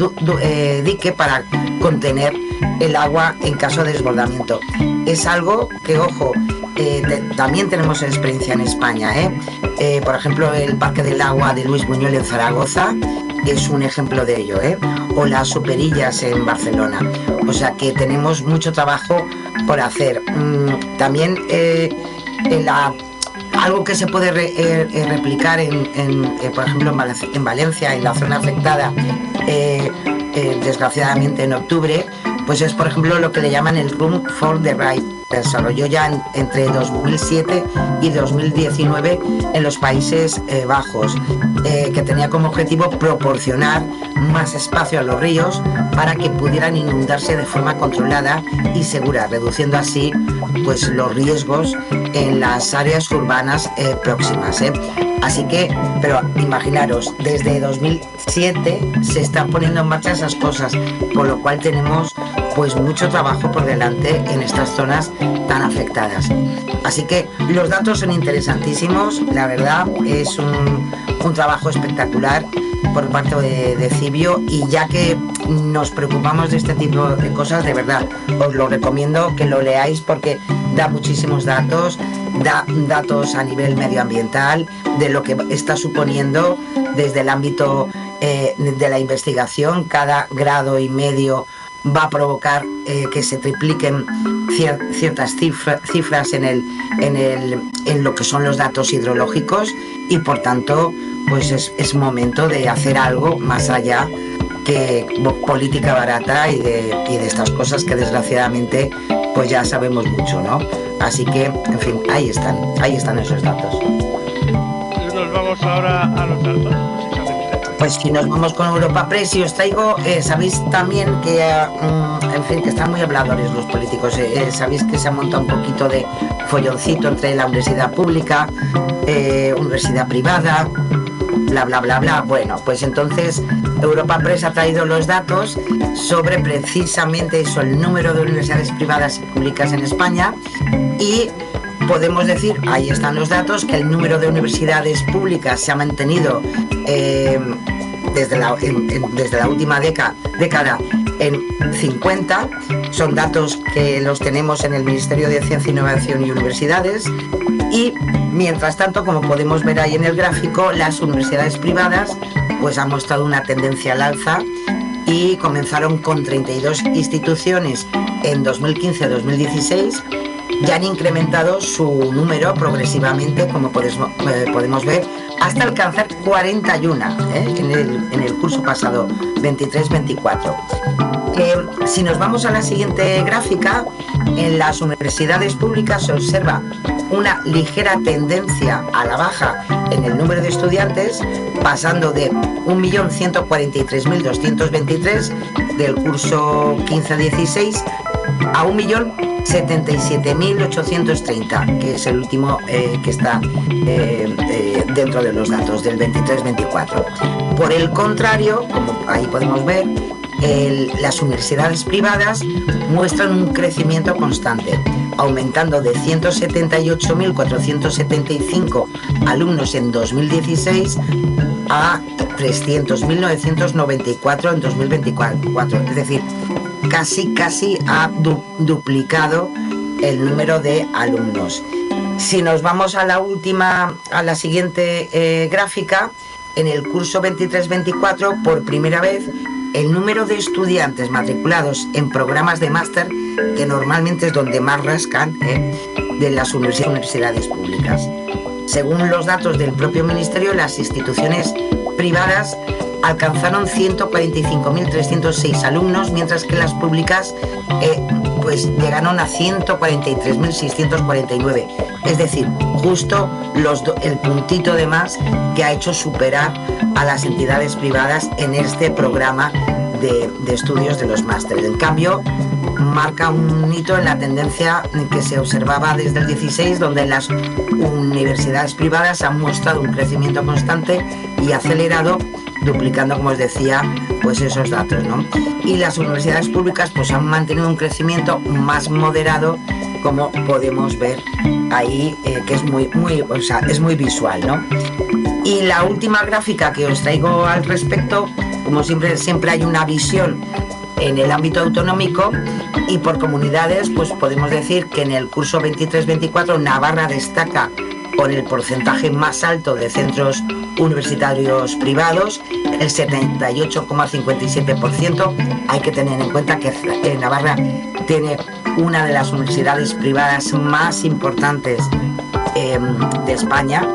dique para contener el agua en caso de desbordamiento. Es algo que, ojo, también tenemos experiencia en España, por ejemplo, el Parque del Agua de Luis Buñuel en Zaragoza es un ejemplo de ello, o las Superillas en Barcelona. O sea que tenemos mucho trabajo por hacer. También algo que se puede replicar por ejemplo, en Valencia, en la zona afectada, desgraciadamente en octubre, pues es, por ejemplo, lo que le llaman el Room for the Right. Desarrolló ya entre 2007 y 2019 en los Países Bajos, que tenía como objetivo proporcionar más espacio a los ríos para que pudieran inundarse de forma controlada y segura, reduciendo así pues los riesgos en las áreas urbanas próximas. Así que, pero imaginaros, desde 2007 se están poniendo en marcha esas cosas, por lo cual tenemos pues mucho trabajo por delante en estas zonas tan afectadas. Así que los datos son interesantísimos, la verdad es un trabajo espectacular por parte de Cibio, y ya que nos preocupamos de este tipo de cosas, de verdad os lo recomiendo que lo leáis, porque da muchísimos datos, da datos a nivel medioambiental de lo que está suponiendo desde el ámbito de la investigación. Cada grado y medio va a provocar que se tripliquen ciertas cifras en lo que son los datos hidrológicos, y por tanto pues es momento de hacer algo más allá que política barata y de estas cosas que desgraciadamente pues ya sabemos mucho, ¿no? Así que, en fin, ahí están esos datos. Nos vamos ahora a los datos. Pues si nos vamos con Europa Press, y os traigo, sabéis también que, en fin, que están muy habladores los políticos, sabéis que se ha montado un poquito de folloncito entre la universidad pública, universidad privada, bla, bla, bla, bla. Bueno, pues entonces Europa Press ha traído los datos sobre precisamente eso, el número de universidades privadas y públicas en España, y podemos decir, ahí están los datos, que el número de universidades públicas se ha mantenido desde la última década en 50. Son datos que los tenemos en el Ministerio de Ciencia, Innovación y Universidades. Y mientras tanto, como podemos ver ahí en el gráfico, las universidades privadas pues han mostrado una tendencia al alza, y comenzaron con 32 instituciones en 2015-2016. Ya han incrementado su número progresivamente, como podemos ver, hasta alcanzar 41 en el curso pasado, 23-24. Si nos vamos a la siguiente gráfica, en las universidades públicas se observa una ligera tendencia a la baja en el número de estudiantes, pasando de 1.143.223 del curso 15-16 a 1.077.830, que es el último que está dentro de los datos del 23-24. Por el contrario, como ahí podemos ver, las universidades privadas muestran un crecimiento constante, aumentando de 178.475 alumnos en 2016 a 300.994 en 2024. Es decir, casi ha duplicado el número de alumnos. Si nos vamos a la siguiente gráfica, en el curso 23-24, por primera vez, el número de estudiantes matriculados en programas de máster, que normalmente es donde más rascan, de las universidades públicas. Según los datos del propio Ministerio, las instituciones privadas alcanzaron 145.306 alumnos, mientras que las públicas pues llegaron a 143.649. Es decir, justo el puntito de más que ha hecho superar a las entidades privadas en este programa de estudios de los másteres. En cambio, marca un hito en la tendencia que se observaba desde el 16, donde las universidades privadas han mostrado un crecimiento constante y acelerado, duplicando, como os decía, pues esos datos, ¿no? Y las universidades públicas pues han mantenido un crecimiento más moderado, como podemos ver ahí, que es es muy visual, ¿no? Y la última gráfica que os traigo al respecto, como siempre hay una visión en el ámbito autonómico, y por comunidades pues podemos decir que en el curso 23-24 Navarra destaca con el porcentaje más alto de centros universitarios privados, el 78,57%. Hay que tener en cuenta que Navarra tiene una de las universidades privadas más importantes de España,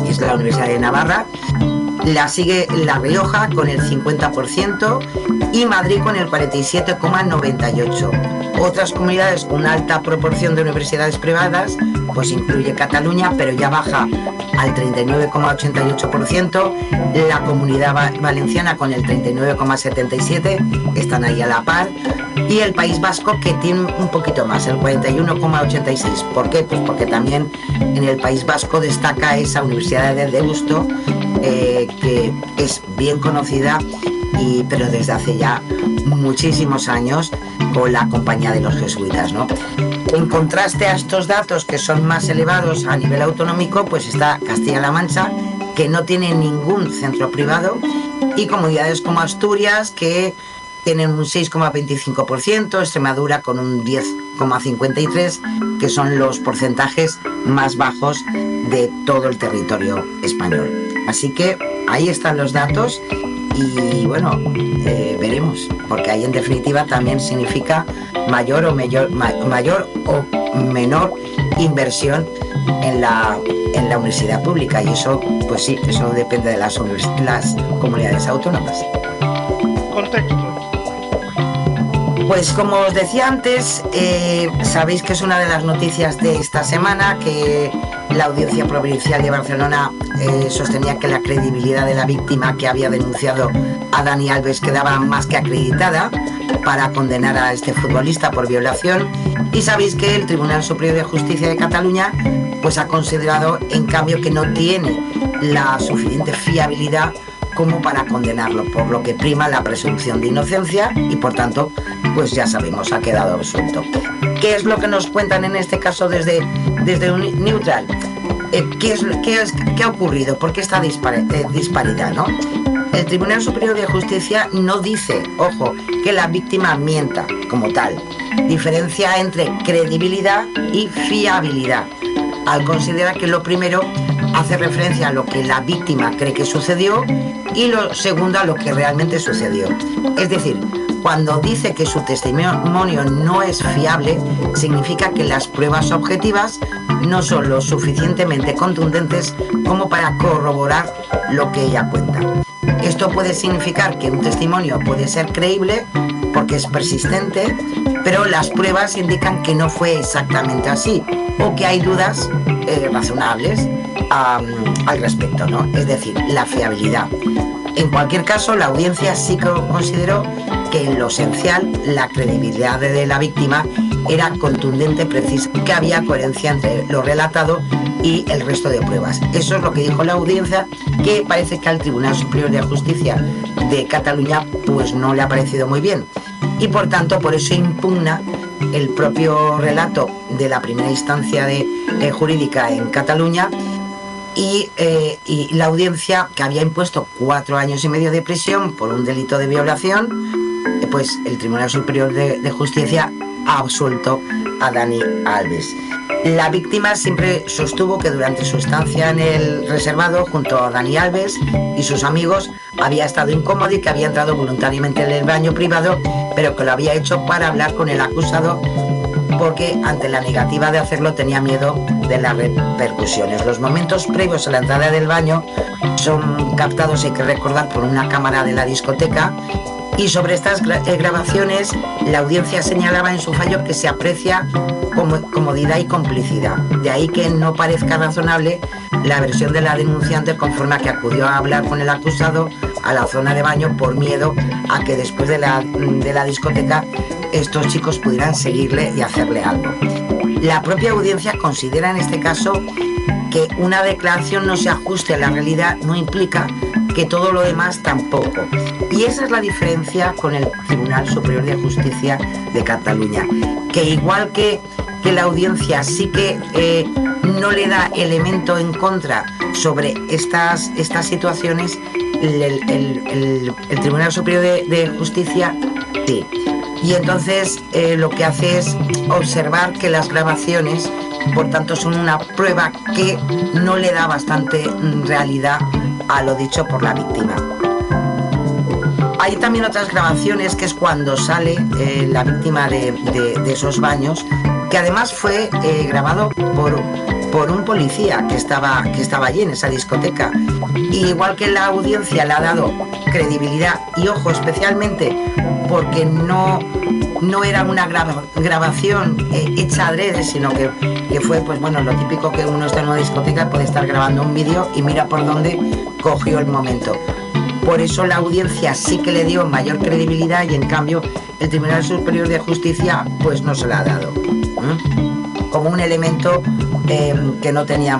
es la Universidad de Navarra. La sigue La Rioja con el 50% y Madrid con el 47,98%. Otras comunidades con una alta proporción de universidades privadas pues incluye Cataluña, pero ya baja al 39,88%, la Comunidad Valenciana con el 39,77%, están ahí a la par, y el País Vasco, que tiene un poquito más, el 41,86%. ¿Por qué? Pues porque también en el País Vasco destaca esa Universidad de Deusto, que es bien conocida, pero desde hace ya muchísimos años, con la Compañía de los Jesuitas, ¿no? En contraste a estos datos, que son más elevados a nivel autonómico, pues está Castilla-La Mancha, que no tiene ningún centro privado, y comunidades como Asturias, que tienen un 6,25%, Extremadura con un 10,53%, que son los porcentajes más bajos de todo el territorio español. Así que ahí están los datos. Y bueno, veremos, porque ahí en definitiva también significa mayor o menor inversión en la universidad pública, y eso, pues sí, eso depende de las comunidades autónomas. Contexto. Pues como os decía antes, sabéis que es una de las noticias de esta semana, que la Audiencia Provincial de Barcelona sostenía que la credibilidad de la víctima que había denunciado a Dani Alves quedaba más que acreditada para condenar a este futbolista por violación, y sabéis que el Tribunal Superior de Justicia de Cataluña pues ha considerado en cambio que no tiene la suficiente fiabilidad como para condenarlo, por lo que prima la presunción de inocencia y por tanto pues ya sabemos, ha quedado absuelto. ¿Qué es lo que nos cuentan en este caso desde Neutral? ¿Qué ha ocurrido? ¿Por qué esta disparidad, no? El Tribunal Superior de Justicia no dice, ojo, que la víctima mienta como tal. Diferencia entre credibilidad y fiabilidad, al considerar que lo primero hace referencia a lo que la víctima cree que sucedió y lo segundo a lo que realmente sucedió. Es decir, cuando dice que su testimonio no es fiable, significa que las pruebas objetivas no son lo suficientemente contundentes como para corroborar lo que ella cuenta. Esto puede significar que un testimonio puede ser creíble porque es persistente, pero las pruebas indican que no fue exactamente así, o que hay dudas razonables al respecto, ¿no? Es decir, la fiabilidad. En cualquier caso, la audiencia sí que consideró que en lo esencial la credibilidad de la víctima era contundente, precisa, que había coherencia entre lo relatado y el resto de pruebas. Eso es lo que dijo la audiencia, que parece que al Tribunal Superior de Justicia de Cataluña pues no le ha parecido muy bien, y por tanto por eso impugna el propio relato de la primera instancia jurídica en Cataluña, y la audiencia, que había impuesto 4 años y medio de prisión por un delito de violación, pues el Tribunal Superior de Justicia ha absuelto a Dani Alves. La víctima siempre sostuvo que durante su estancia en el reservado junto a Dani Alves y sus amigos había estado incómodo y que había entrado voluntariamente en el baño privado, pero que lo había hecho para hablar con el acusado, porque ante la negativa de hacerlo tenía miedo de las repercusiones. Los momentos previos a la entrada del baño son captados, hay que recordar, por una cámara de la discoteca, y sobre estas grabaciones la audiencia señalaba en su fallo que se aprecia comodidad y complicidad. De ahí que no parezca razonable la versión de la denunciante, conforme a que acudió a hablar con el acusado a la zona de baño por miedo a que después de la discoteca estos chicos pudieran seguirle y hacerle algo. La propia audiencia considera en este caso que una declaración no se ajuste a la realidad no implica que todo lo demás tampoco. Y esa es la diferencia con el Tribunal Superior de Justicia de Cataluña, que igual que la audiencia sí que no le da elemento en contra sobre estas situaciones, el Tribunal Superior de Justicia sí. Y entonces lo que hace es observar que las grabaciones, por tanto, son una prueba que no le da bastante realidad a lo dicho por la víctima. Hay también otras grabaciones, que es cuando sale la víctima de esos baños, que además fue grabado por un policía que estaba allí en esa discoteca. Y igual que la audiencia le ha dado credibilidad, y ojo, especialmente porque no era una grabación hecha adrede, sino que fue, pues bueno, lo típico que uno está en una discoteca y puede estar grabando un vídeo y mira por dónde cogió el momento. Por eso la audiencia sí que le dio mayor credibilidad, y en cambio el Tribunal Superior de Justicia pues no se la ha dado, como un elemento que no tenía,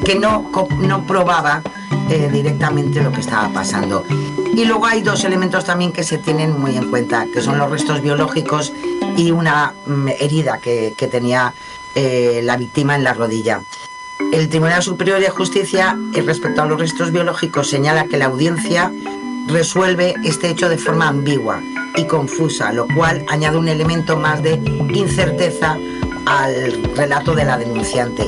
que no probaba directamente lo que estaba pasando. Y luego hay 2 elementos también que se tienen muy en cuenta, que son los restos biológicos y una herida que tenía la víctima en la rodilla. El Tribunal Superior de Justicia, respecto a los restos biológicos, señala que la audiencia resuelve este hecho de forma ambigua y confusa, lo cual añade un elemento más de incerteza al relato de la denunciante.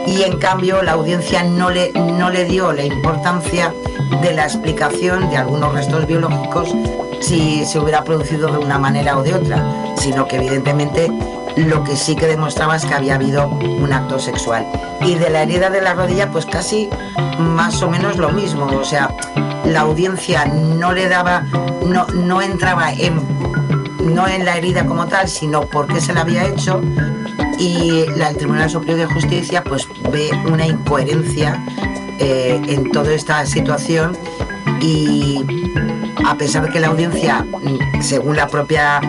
Y en cambio la audiencia no le dio la importancia de la explicación de algunos restos biológicos si se hubiera producido de una manera o de otra, sino que evidentemente lo que sí que demostraba es que había habido un acto sexual. Y de la herida de la rodilla pues casi más o menos lo mismo, o sea, la audiencia no le daba, no entraba no en la herida como tal, sino por qué se la había hecho, y el Tribunal Superior de Justicia pues ve una incoherencia en toda esta situación, y a pesar de que la audiencia, según la propia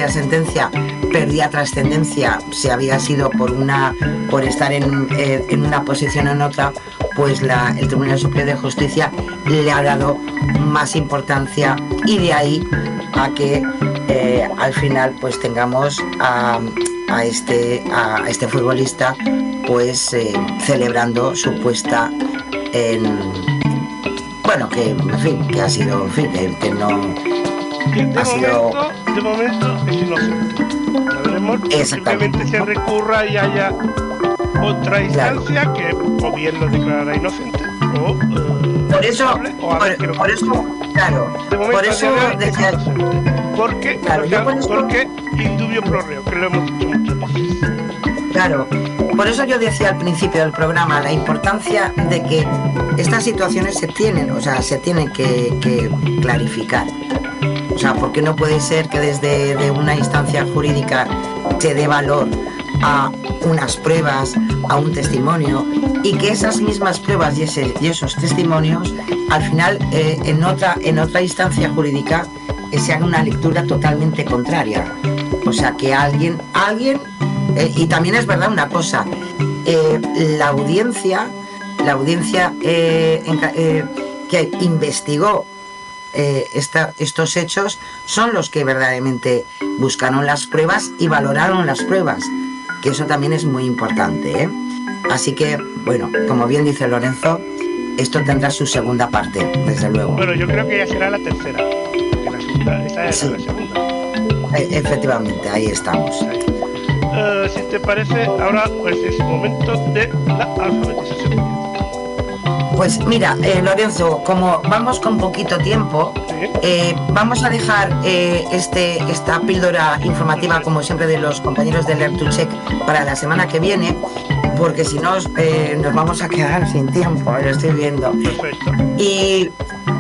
sentencia, perdía trascendencia si había sido por estar en una posición o en otra, pues el Tribunal Superior de Justicia le ha dado más importancia, y de ahí a que al final pues tengamos a este futbolista pues celebrando su puesta bueno, que en fin, que ha sido, en fin, que no ha sido... De momento es inocente. Ya veremos, simplemente se recurra y haya otra instancia, claro, que o bien lo declarará inocente o por eso claro, por eso decía, porque indubio pro reo, que lo hemos dicho muchas veces. Claro, por eso yo decía al principio del programa la importancia de que estas situaciones se tienen que clarificar. O sea, porque no puede ser que desde una instancia jurídica se dé valor a unas pruebas, a un testimonio, y que esas mismas pruebas y esos testimonios, al final, en otra instancia jurídica, se haga una lectura totalmente contraria. O sea, que alguien y también es verdad una cosa, la audiencia que investigó estos hechos son los que verdaderamente buscaron las pruebas y valoraron las pruebas, que eso también es muy importante, ¿eh? Así que, bueno, como bien dice Lorenzo, esto tendrá su segunda parte, desde luego. Bueno, yo creo que ya será la tercera, porque la segunda, esta es la segunda. Efectivamente, ahí estamos. Si te parece, ahora pues es momento de la alfabetización. Pues mira, Lorenzo, como vamos con poquito tiempo, vamos a dejar esta píldora informativa, como siempre, de los compañeros de Learn to Check para la semana que viene, porque si no nos vamos a quedar sin tiempo, lo estoy viendo. Perfecto. Y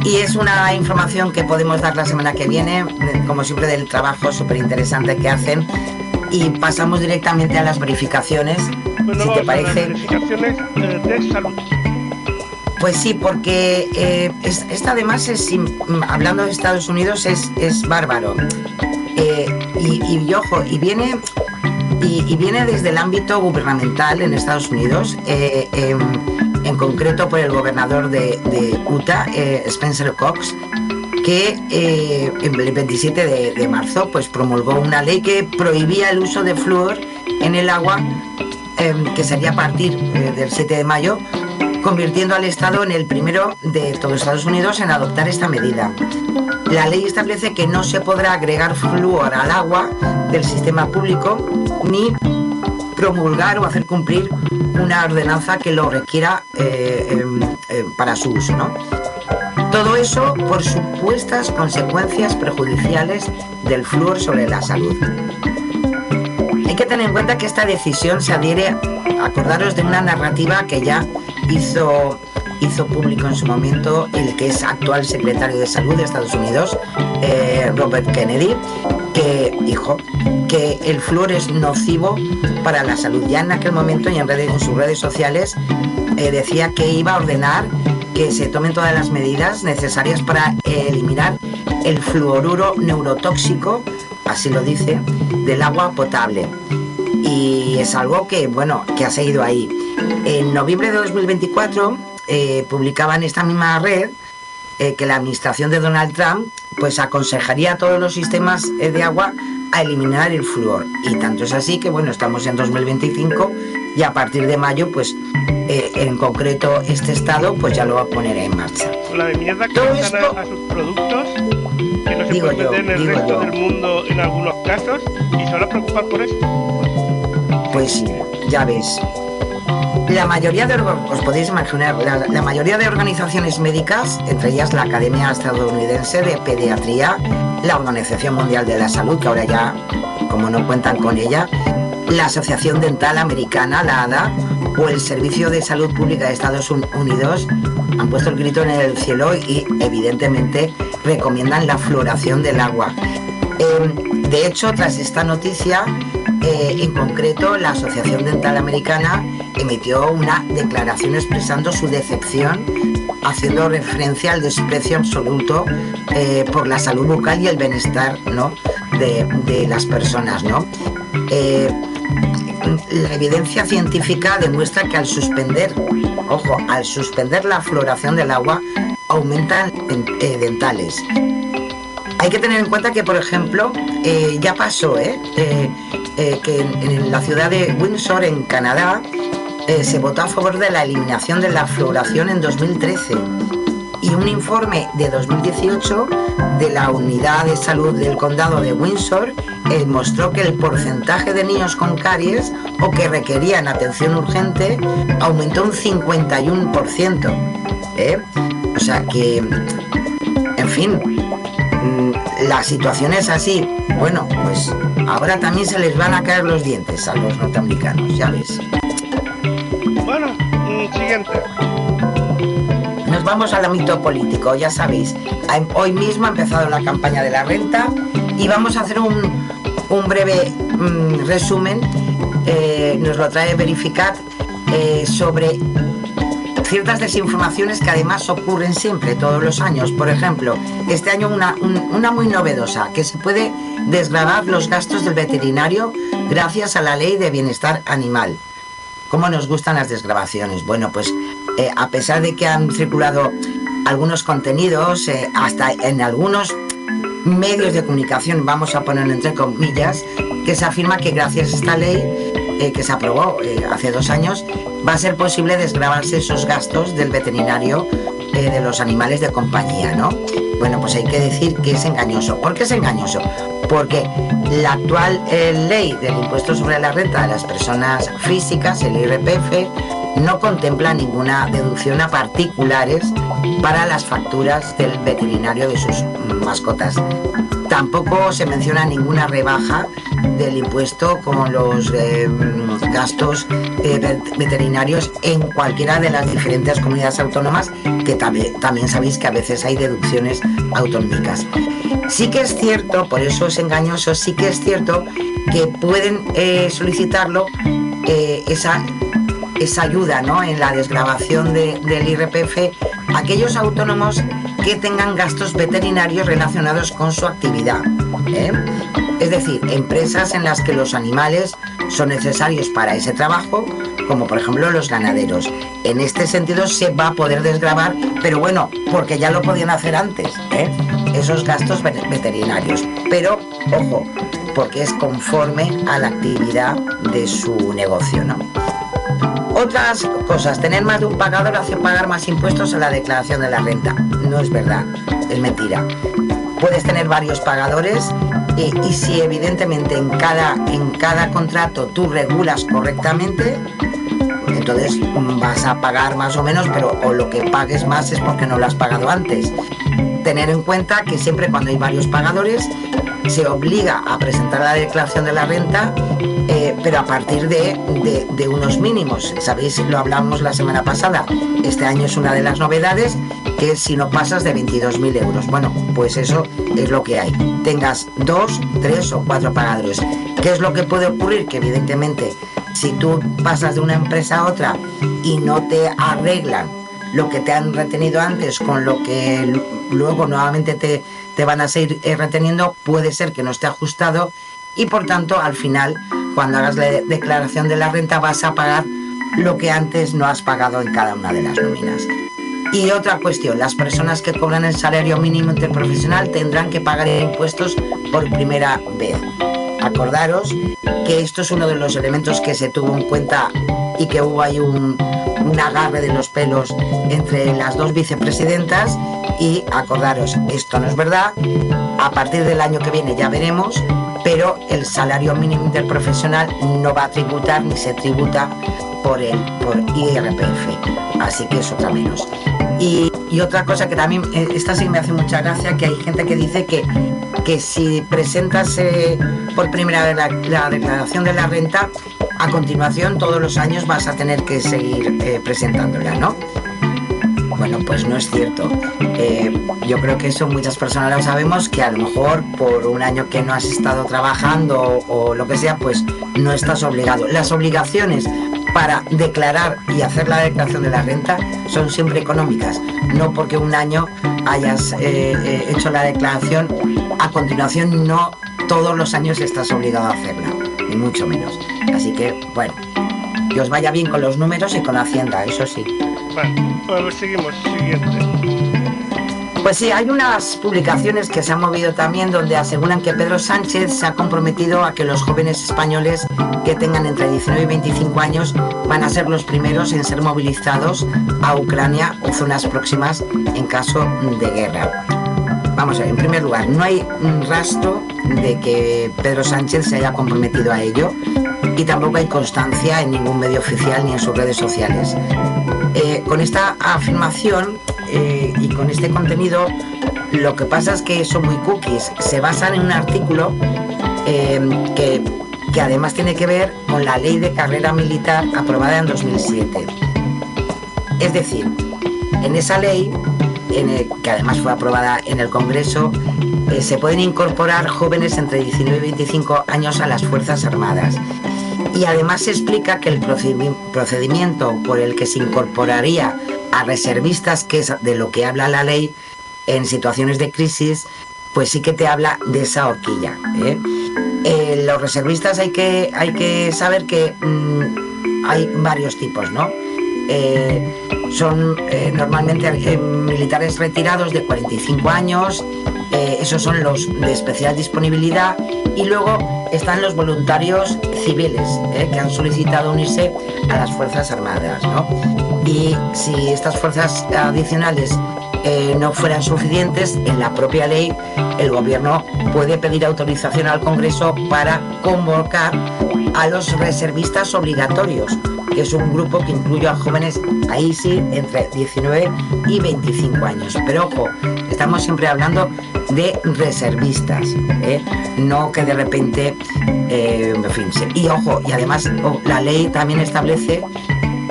es una información que podemos dar la semana que viene, como siempre, del trabajo súper interesante que hacen. Y pasamos directamente a las verificaciones, bueno, si te parece. A las verificaciones de salud. Pues sí, porque esta además hablando de Estados Unidos es bárbaro. Y ojo, y viene desde el ámbito gubernamental en Estados Unidos, en concreto por el gobernador de Utah, Spencer Cox, que el 27 de marzo pues promulgó una ley que prohibía el uso de flúor en el agua, que sería a partir del 7 de mayo, convirtiendo al Estado en el primero de todos Estados Unidos en adoptar esta medida. La ley establece que no se podrá agregar flúor al agua del sistema público ni promulgar o hacer cumplir una ordenanza que lo requiera para su uso, ¿no? Todo eso por supuestas consecuencias perjudiciales del flúor sobre la salud. Hay que tener en cuenta que esta decisión se adhiere, acordaros, de una narrativa que ya hizo público en su momento el que es actual secretario de Salud de Estados Unidos, Robert Kennedy, que dijo que el flúor es nocivo para la salud. Ya en aquel momento y en sus redes sociales decía que iba a ordenar que se tomen todas las medidas necesarias para eliminar el fluoruro neurotóxico, así lo dice, del agua potable. Y es algo que, bueno, que ha seguido ahí. En noviembre de 2024 publicaba en esta misma red que la administración de Donald Trump pues aconsejaría a todos los sistemas de agua a eliminar el flúor. Y tanto es así que, bueno, estamos en 2025 y a partir de mayo, pues en concreto este estado pues ya lo va a poner en marcha. La de mierda que usan a sus productos, que no se puede meter en el resto del mundo en algunos casos, y se van a preocupar por esto. Pues sí, ya ves. La mayoría os podéis imaginar, la mayoría de organizaciones médicas, entre ellas la Academia Estadounidense de Pediatría, la Organización Mundial de la Salud, que ahora ya, como no cuentan con ella, la Asociación Dental Americana, la ADA, o el Servicio de Salud Pública de Estados Unidos, han puesto el grito en el cielo y, evidentemente, recomiendan la fluoración del agua. De hecho, tras esta noticia, en concreto, la Asociación Dental Americana emitió una declaración expresando su decepción, haciendo referencia al desprecio absoluto por la salud bucal y el bienestar, ¿no?, de las personas, ¿no? La evidencia científica demuestra que al suspender la fluoración del agua, aumentan dentales. Hay que tener en cuenta que, por ejemplo, ya pasó que en la ciudad de Windsor, en Canadá, se votó a favor de la eliminación de la fluoración en 2013. Y un informe de 2018 de la Unidad de Salud del Condado de Windsor mostró que el porcentaje de niños con caries o que requerían atención urgente aumentó un 51%. O sea que, en fin, la situación es así. Bueno, pues ahora también se les van a caer los dientes a los norteamericanos, ya ves. Bueno, siguiente. Nos vamos al ámbito político, ya sabéis. Hoy mismo ha empezado la campaña de la renta y vamos a hacer un breve resumen nos lo trae Verificat sobre ciertas desinformaciones que además ocurren siempre, todos los años. Por ejemplo, este año una muy novedosa, que se puede desgravar los gastos del veterinario gracias a la Ley de Bienestar Animal. ¿Cómo nos gustan las desgravaciones? Bueno, pues a pesar de que han circulado algunos contenidos, hasta en algunos medios de comunicación, vamos a ponerlo entre comillas, que se afirma que gracias a esta ley que se aprobó hace 2 años, va a ser posible desgravarse esos gastos del veterinario de los animales de compañía, ¿no? Bueno, pues hay que decir que es engañoso. ¿Por qué es engañoso? Porque la actual ley del impuesto sobre la renta de las personas físicas, el IRPF, no contempla ninguna deducción a particulares para las facturas del veterinario de sus mascotas. Tampoco se menciona ninguna rebaja del impuesto con los gastos veterinarios en cualquiera de las diferentes comunidades autónomas, que también sabéis que a veces hay deducciones autonómicas. Sí que es cierto, por eso es engañoso, sí que es cierto que pueden solicitarlo esa ayuda, ¿no?, en la desgravación del IRPF aquellos autónomos que tengan gastos veterinarios relacionados con su actividad, es decir, empresas en las que los animales son necesarios para ese trabajo, como por ejemplo los ganaderos. En este sentido se va a poder desgravar, pero bueno, porque ya lo podían hacer antes, esos gastos veterinarios. Pero, ojo, porque es conforme a la actividad de su negocio, ¿no? Otras cosas, tener más de un pagador hace pagar más impuestos en la declaración de la renta. No es verdad, es mentira. Puedes tener varios pagadores y si evidentemente en cada contrato tú regulas correctamente, entonces vas a pagar más o menos, pero o lo que pagues más es porque no lo has pagado antes. Tener en cuenta que siempre cuando hay varios pagadores se obliga a presentar la declaración de la renta, pero a partir de unos mínimos. Sabéis, lo hablamos la semana pasada, este año es una de las novedades, que es si no pasas de 22.000 euros. Bueno, pues eso es lo que hay. Tengas 2, 3 o 4 pagadores. ¿Qué es lo que puede ocurrir? Que evidentemente si tú pasas de una empresa a otra y no te arreglan lo que te han retenido antes con lo que luego nuevamente te van a seguir reteniendo, puede ser que no esté ajustado y por tanto al final cuando hagas la declaración de la renta vas a pagar lo que antes no has pagado en cada una de las nóminas. Y otra cuestión, las personas que cobran el salario mínimo interprofesional tendrán que pagar impuestos por primera vez. Acordaros que esto es uno de los elementos que se tuvo en cuenta y que hubo ahí un agarre de los pelos entre las dos vicepresidentas, y acordaros, esto no es verdad, a partir del año que viene ya veremos, pero el salario mínimo interprofesional no va a tributar ni se tributa por IRPF, así que es otra menos. Y otra cosa que también, esta sí me hace mucha gracia, que hay gente que dice que si presentas por primera vez la declaración de la renta, a continuación todos los años vas a tener que seguir presentándola, ¿no? Bueno, pues no es cierto. Yo creo que eso muchas personas lo sabemos, que a lo mejor por un año que no has estado trabajando o lo que sea, pues no estás obligado. Las obligaciones para declarar y hacer la declaración de la renta son siempre económicas, no porque un año hayas hecho la declaración, a continuación no todos los años estás obligado a hacerla, ni mucho menos. Así que, bueno, que os vaya bien con los números y con Hacienda, eso sí. Bueno, pues seguimos, siguiente. Pues sí, hay unas publicaciones que se han movido también donde aseguran que Pedro Sánchez se ha comprometido a que los jóvenes españoles que tengan entre 19 y 25 años van a ser los primeros en ser movilizados a Ucrania o zonas próximas en caso de guerra. Vamos a ver, en primer lugar, no hay un rastro de que Pedro Sánchez se haya comprometido a ello y tampoco hay constancia en ningún medio oficial ni en sus redes sociales. Con esta afirmación y con este contenido, lo que pasa es que son muy cookies. Se basan en un artículo que además tiene que ver con la ley de carrera militar aprobada en 2007. Es decir, en esa ley, que además fue aprobada en el Congreso, se pueden incorporar jóvenes entre 19 y 25 años a las Fuerzas Armadas. Y además se explica que el procedimiento por el que se incorporaría a reservistas, que es de lo que habla la ley en situaciones de crisis, pues sí que te habla de esa horquilla. Los reservistas hay que saber que hay varios tipos, ¿no? Son normalmente militares retirados de 45 años, esos son los de especial disponibilidad, y luego están los voluntarios civiles que han solicitado unirse a las Fuerzas Armadas, ¿no? Y si estas fuerzas adicionales no fueran suficientes, en la propia ley el gobierno puede pedir autorización al Congreso para convocar a los reservistas obligatorios, que es un grupo que incluye a jóvenes, ahí sí, entre 19 y 25 años. Pero ojo, estamos siempre hablando de reservistas, no que de repente, en fin, y ojo, y además la ley también establece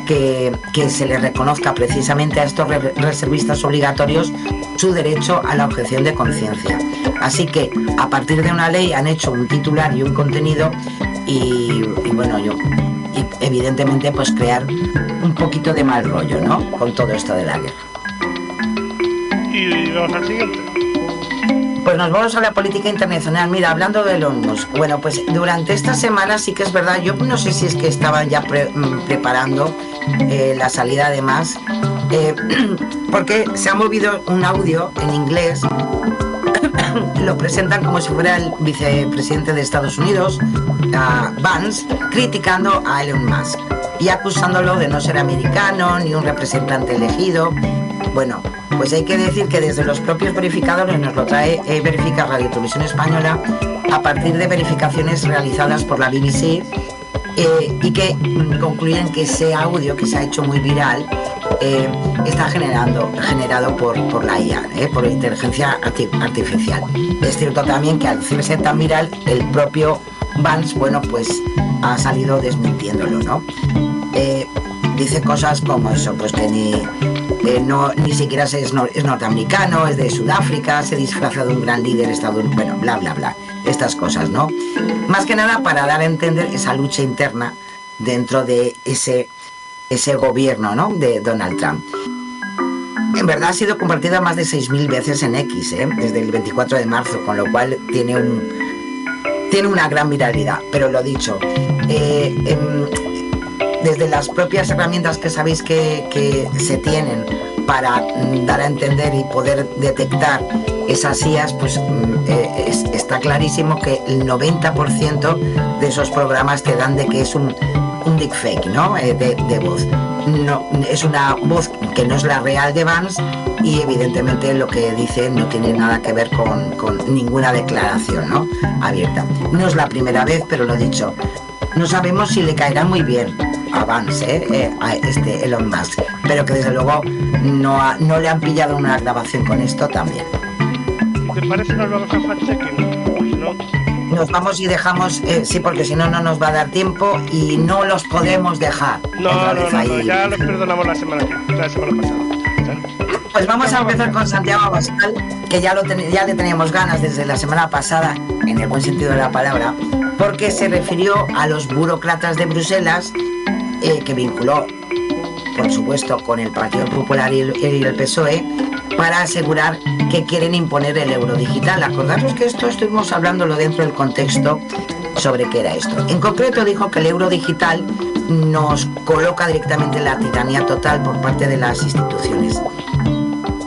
que se les reconozca precisamente a estos reservistas obligatorios su derecho a la objeción de conciencia. Así que a partir de una ley han hecho un titular y un contenido y bueno, y evidentemente pues crear un poquito de mal rollo, ¿no? Con todo esto de la guerra. Y vamos al siguiente. Pues nos vamos a la política internacional. Mira, hablando de Elon Musk, bueno, pues durante esta semana sí que es verdad, yo no sé si es que estaban ya preparando la salida de Musk, porque se ha movido un audio en inglés, lo presentan como si fuera el vicepresidente de Estados Unidos, Vance, criticando a Elon Musk y acusándolo de no ser americano ni un representante elegido. Bueno, pues hay que decir que desde los propios verificadores nos lo trae Verifica Radio Televisión Española a partir de verificaciones realizadas por la BBC y que concluyen que ese audio que se ha hecho muy viral está generado por la IA, por inteligencia artificial. Es cierto también que al hacerse tan viral, el propio Vance, bueno, pues ha salido desmintiéndolo, ¿no? Dice cosas como eso, pues que ni siquiera es norteamericano, es de Sudáfrica, se disfraza de un gran líder estadounidense, bueno, bla, bla, bla, estas cosas, ¿no? Más que nada para dar a entender esa lucha interna dentro de ese gobierno, ¿no?, de Donald Trump. En verdad ha sido compartida más de 6.000 veces en X, desde el 24 de marzo, con lo cual tiene una gran viralidad, pero lo dicho, desde las propias herramientas que sabéis que se tienen para dar a entender y poder detectar esas IAs, pues está clarísimo que el 90% de esos programas te dan de que es un deepfake, ¿no?, de voz. No, es una voz que no es la real de Vance y evidentemente lo que dice no tiene nada que ver con ninguna declaración, ¿no?, abierta. No es la primera vez, pero lo dicho, no sabemos si le caerá muy bien a Vance, a Elon Musk, pero que desde luego no le han pillado una grabación con esto también. ¿Te parece que nos vamos a fact-checking? ¿No? Nos vamos y dejamos, sí, porque si no, no nos va a dar tiempo y no los podemos dejar. No, ya los perdonamos la semana pasada. Pues vamos a empezar con Santiago Abascal, que ya le teníamos ganas desde la semana pasada, en el buen sentido de la palabra, porque se refirió a los burócratas de Bruselas, que vinculó, por supuesto, con el Partido Popular y el PSOE, para asegurar que quieren imponer el euro digital. Acordaros que esto estuvimos hablándolo dentro del contexto sobre qué era esto. En concreto dijo que el euro digital nos coloca directamente en la tiranía total por parte de las instituciones.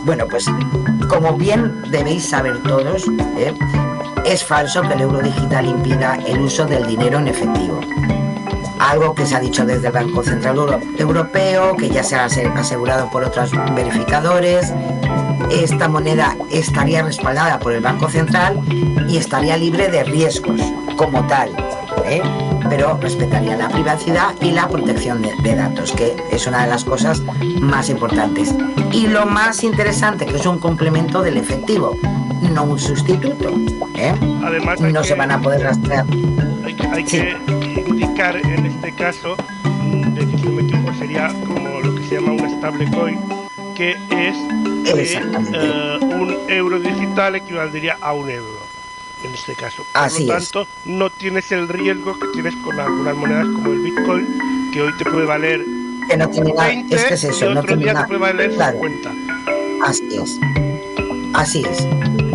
Bueno, pues como bien debéis saber todos, es falso que el euro digital impida el uso del dinero en efectivo. Algo que se ha dicho desde el Banco Central Europeo, que ya se ha asegurado por otros verificadores. Esta moneda estaría respaldada por el Banco Central y estaría libre de riesgos como tal, pero respetaría la privacidad y la protección de datos, que es una de las cosas más importantes. Y lo más interesante, que es un complemento del efectivo, no un sustituto. Además, no se van a poder rastrear. Hay que indicar en este caso de que si no me equivoco sería como lo que se llama una stablecoin, que es un euro digital equivaldría a un euro. en este caso. Por lo tanto, no tienes el riesgo que tienes con algunas monedas como el Bitcoin, que hoy te puede valer que no tiene 20 es que es eso, y otro no día nada. te puede valer Claro. 50. Así es.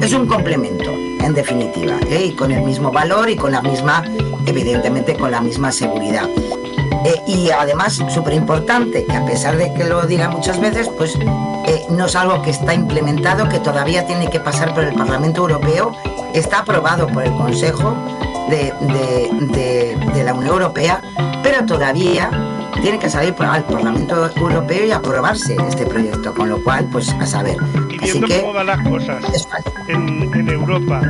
Es un complemento, en definitiva, y con el mismo valor y con la misma, evidentemente, con la misma seguridad. Y además, súper importante, que a pesar de que lo diga muchas veces, pues no es algo que está implementado, que todavía tiene que pasar por el Parlamento Europeo, está aprobado por el Consejo de la Unión Europea, pero todavía tiene que salir al Parlamento Europeo y aprobarse este proyecto, con lo cual, pues a saber. Y Así viendo que cómo van las cosas en Europa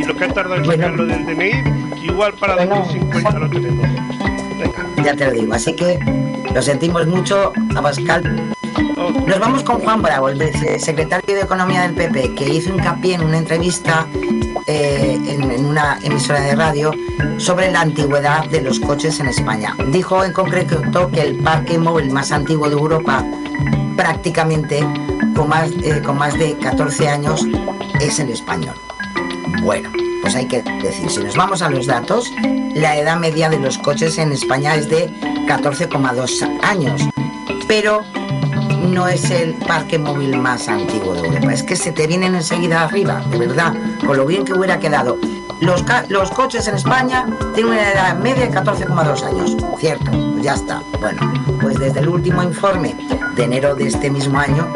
y lo que han tardado en sacarlo del DNI, igual para 2050 lo tenemos. Venga. Ya te lo digo, así que lo sentimos mucho, Abascal. Nos vamos con Juan Bravo, el secretario de Economía del PP, que hizo hincapié en una entrevista en una emisora de radio sobre la antigüedad de los coches en España. Dijo en concreto que el parque móvil más antiguo de Europa, prácticamente con más de 14 años, es el español. Bueno, pues hay que decir, si nos vamos a los datos, la edad media de los coches en España es de 14,2 años, pero no es el parque móvil más antiguo de Europa. Es que se te vienen enseguida arriba, de verdad, con lo bien que hubiera quedado. Los coches en España tienen una edad media de 14,2 años, cierto, pues ya está. Bueno, pues desde el último informe de enero de este mismo año,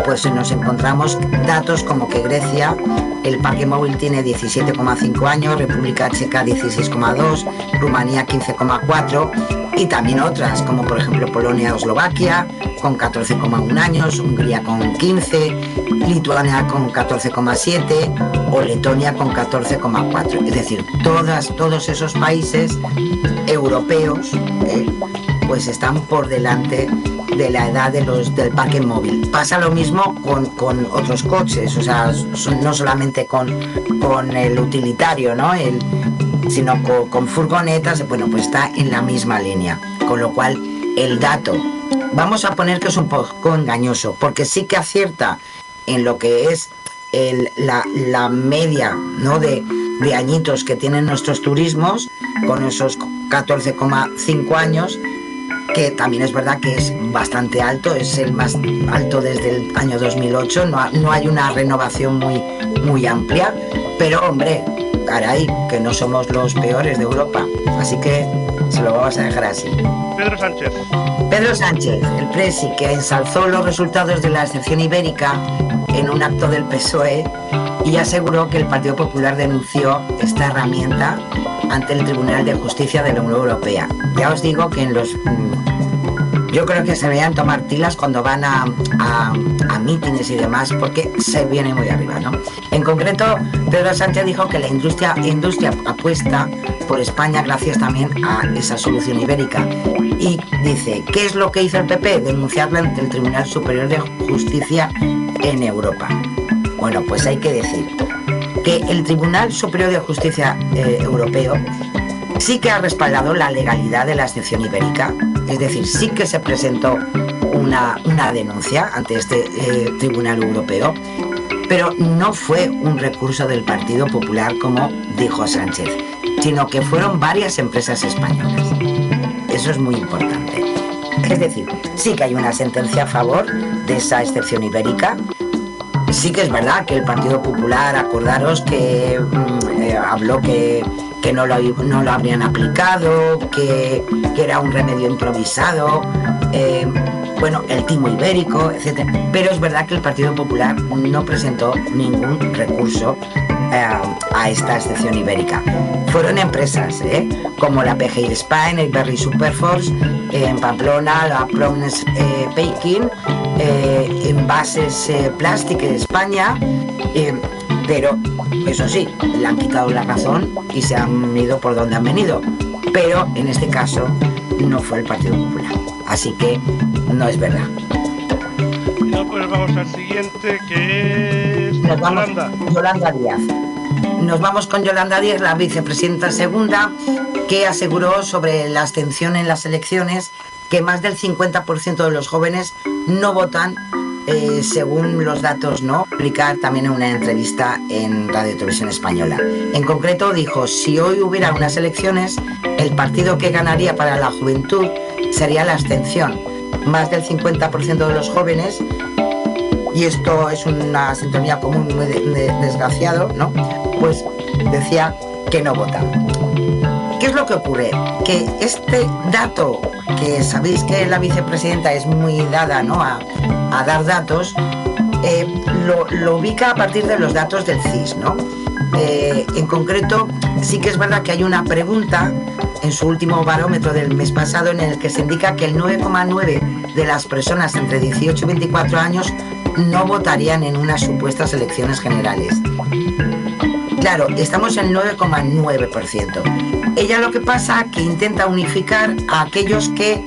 pues nos encontramos datos como que Grecia, el parque móvil tiene 17,5 años, República Checa 16,2, Rumanía 15,4 y también otras como por ejemplo Polonia o Eslovaquia con 14,1 años, Hungría con 15, Lituania con 14,7 o Letonia con 14,4. Es decir, todos esos países europeos pues están por delante de la edad del parque móvil. Pasa lo mismo con otros coches, o sea, no solamente con el utilitario, ¿no? Sino con furgonetas, bueno, pues está en la misma línea. Con lo cual, el dato, vamos a poner que es un poco engañoso, porque sí que acierta en lo que es la media, ¿no? de añitos que tienen nuestros turismos, con esos 14,5 años, que también es verdad que es bastante alto, es el más alto desde el año 2008, no hay una renovación muy amplia, pero hombre, caray, que no somos los peores de Europa, así que se lo vamos a dejar así. Pedro Sánchez, el presi, que ensalzó los resultados de la excepción ibérica en un acto del PSOE y aseguró que el Partido Popular denunció esta herramienta ante el Tribunal de Justicia de la Unión Europea. Ya os digo que yo creo que se deberían tomar tilas cuando van a mítines y demás, porque se viene muy arriba, ¿no? En concreto, Pedro Sánchez dijo que la industria apuesta por España gracias también a esa solución ibérica. Y dice, ¿qué es lo que hizo el PP? Denunciarla ante el Tribunal Superior de Justicia en Europa. Bueno, pues hay que decir que el Tribunal Superior de Justicia Europeo sí que ha respaldado la legalidad de la excepción ibérica, es decir, sí que se presentó una denuncia ante este Tribunal Europeo, pero no fue un recurso del Partido Popular como dijo Sánchez, sino que fueron varias empresas españolas. Eso es muy importante. Es decir, sí que hay una sentencia a favor de esa excepción ibérica. Sí que es verdad que el Partido Popular, acordaros que habló que no lo habrían aplicado, que era un remedio improvisado, bueno, el timo ibérico, etc. Pero es verdad que el Partido Popular no presentó ningún recurso a esta excepción ibérica. Fueron empresas como la PGI Spain, el Berry Superforce, en Pamplona, la Promes Baking, Envases Plásticos de España, pero eso sí, le han quitado la razón y se han ido por donde han venido. Pero en este caso no fue el Partido Popular. Así que no es verdad. No, pues vamos al siguiente, que es Yolanda Díaz. Nos vamos con Yolanda Díaz, la vicepresidenta segunda, que aseguró sobre la abstención en las elecciones que más del 50% de los jóvenes no votan según los datos, ¿no?, publicar también en una entrevista en Radio Televisión Española. En concreto dijo: si hoy hubiera unas elecciones, el partido que ganaría para la juventud sería la abstención. Más del 50% de los jóvenes, y esto es una sintonía común muy desgraciado, ¿no?, pues decía que no votan. ¿Qué es lo que ocurre? Que este dato, que sabéis que la vicepresidenta es muy dada, ¿no?, a dar datos, lo ubica a partir de los datos del CIS, ¿no? En concreto, sí que es verdad que hay una pregunta en su último barómetro del mes pasado en el que se indica que el 9,9% de las personas entre 18 y 24 años no votarían en unas supuestas elecciones generales. Claro, estamos en 9,9%. Ella lo que pasa es que intenta unificar a aquellos que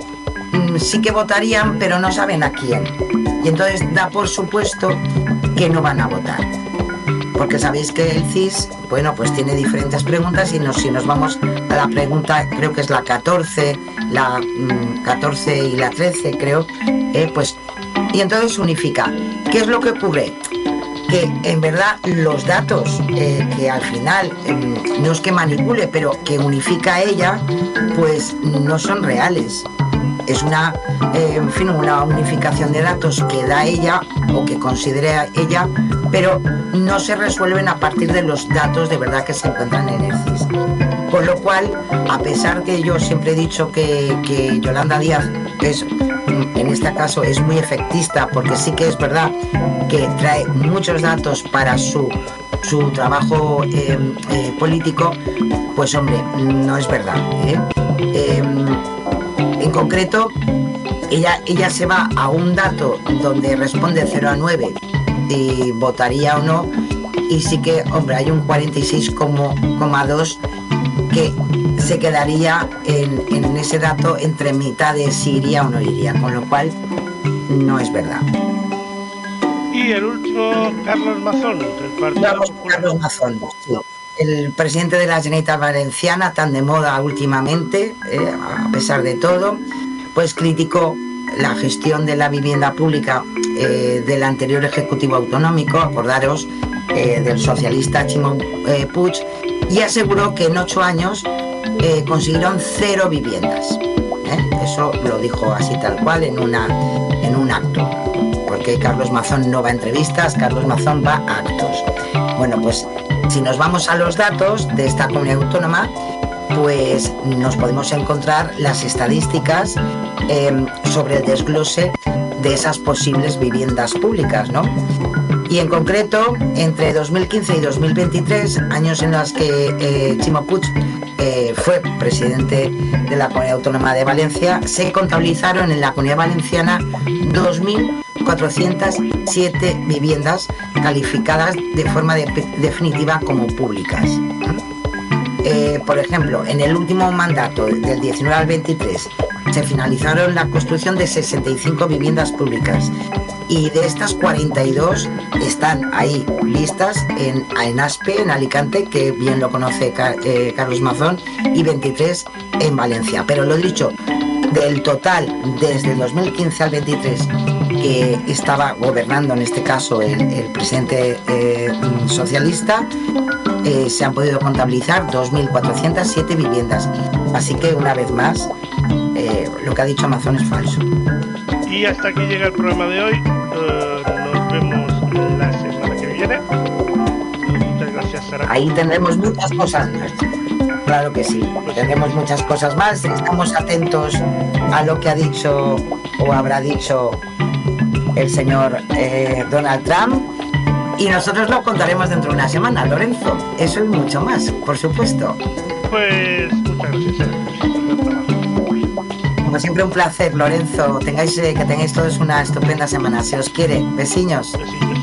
sí que votarían, pero no saben a quién. Y entonces da por supuesto que no van a votar. Porque sabéis que el CIS, bueno, pues tiene diferentes preguntas, y si nos vamos a la pregunta, creo que es la 14, la 14 y la 13, creo, pues, y entonces unifica. ¿Qué es lo que ocurre? Que en verdad los datos que al final no es que manipule, pero que unifica ella, pues no son reales. Es una, en fin, una unificación de datos que da ella o que considera ella, pero no se resuelven a partir de los datos de verdad que se encuentran en el CIS. Con lo cual, a pesar que yo siempre he dicho que Yolanda Díaz es, en este caso, es muy efectista, porque sí que es verdad que trae muchos datos para su trabajo político, pues hombre, no es verdad, en concreto, ella se va a un dato donde responde 0 a 9 si votaría o no, y sí que, hombre, hay un 46,2 que se quedaría en ese dato entre mitad de si iría o no iría, con lo cual no es verdad. Y el último, Carlos Mazón, del Partido Popular. Carlos Mazón, sí. El presidente de la Generalitat Valenciana, tan de moda últimamente, a pesar de todo, pues criticó la gestión de la vivienda pública del anterior Ejecutivo Autonómico, acordaros, del socialista Ximo Puig, y aseguró que en 8 años consiguieron 0 viviendas. Eso lo dijo así tal cual en un acto, porque Carlos Mazón no va a entrevistas, Carlos Mazón va a actos. Bueno, pues si nos vamos a los datos de esta comunidad autónoma, pues nos podemos encontrar las estadísticas sobre el desglose de esas posibles viviendas públicas, ¿no? Y en concreto, entre 2015 y 2023, años en los que Ximo Puig fue presidente de la Comunidad Autónoma de Valencia, se contabilizaron en la Comunidad Valenciana 2.407 viviendas calificadas de forma definitiva como públicas. Por ejemplo, en el último mandato del 19 al 23 se finalizaron la construcción de 65 viviendas públicas, y de estas 42 están ahí listas en Aspe, en Alicante, que bien lo conoce Carlos Mazón, y 23 en Valencia. Pero lo dicho, del total, desde el 2015 al 23, que estaba gobernando en este caso el presidente socialista, se han podido contabilizar 2.407 viviendas. Así que, una vez más, lo que ha dicho Mazón es falso. Y hasta aquí llega el programa de hoy. Nos vemos la semana que viene. Muchas gracias, Sara. Ahí tendremos muchas cosas más. Claro que sí, tendremos muchas cosas más. Estamos atentos a lo que ha dicho o habrá dicho el señor Donald Trump, y nosotros lo contaremos dentro de una semana, Lorenzo. Eso y mucho más, por supuesto. Pues muchas gracias, Sara. Como siempre, un placer, Lorenzo. Que tengáis todos una estupenda semana. Se os quiere. Besiños. Besiños.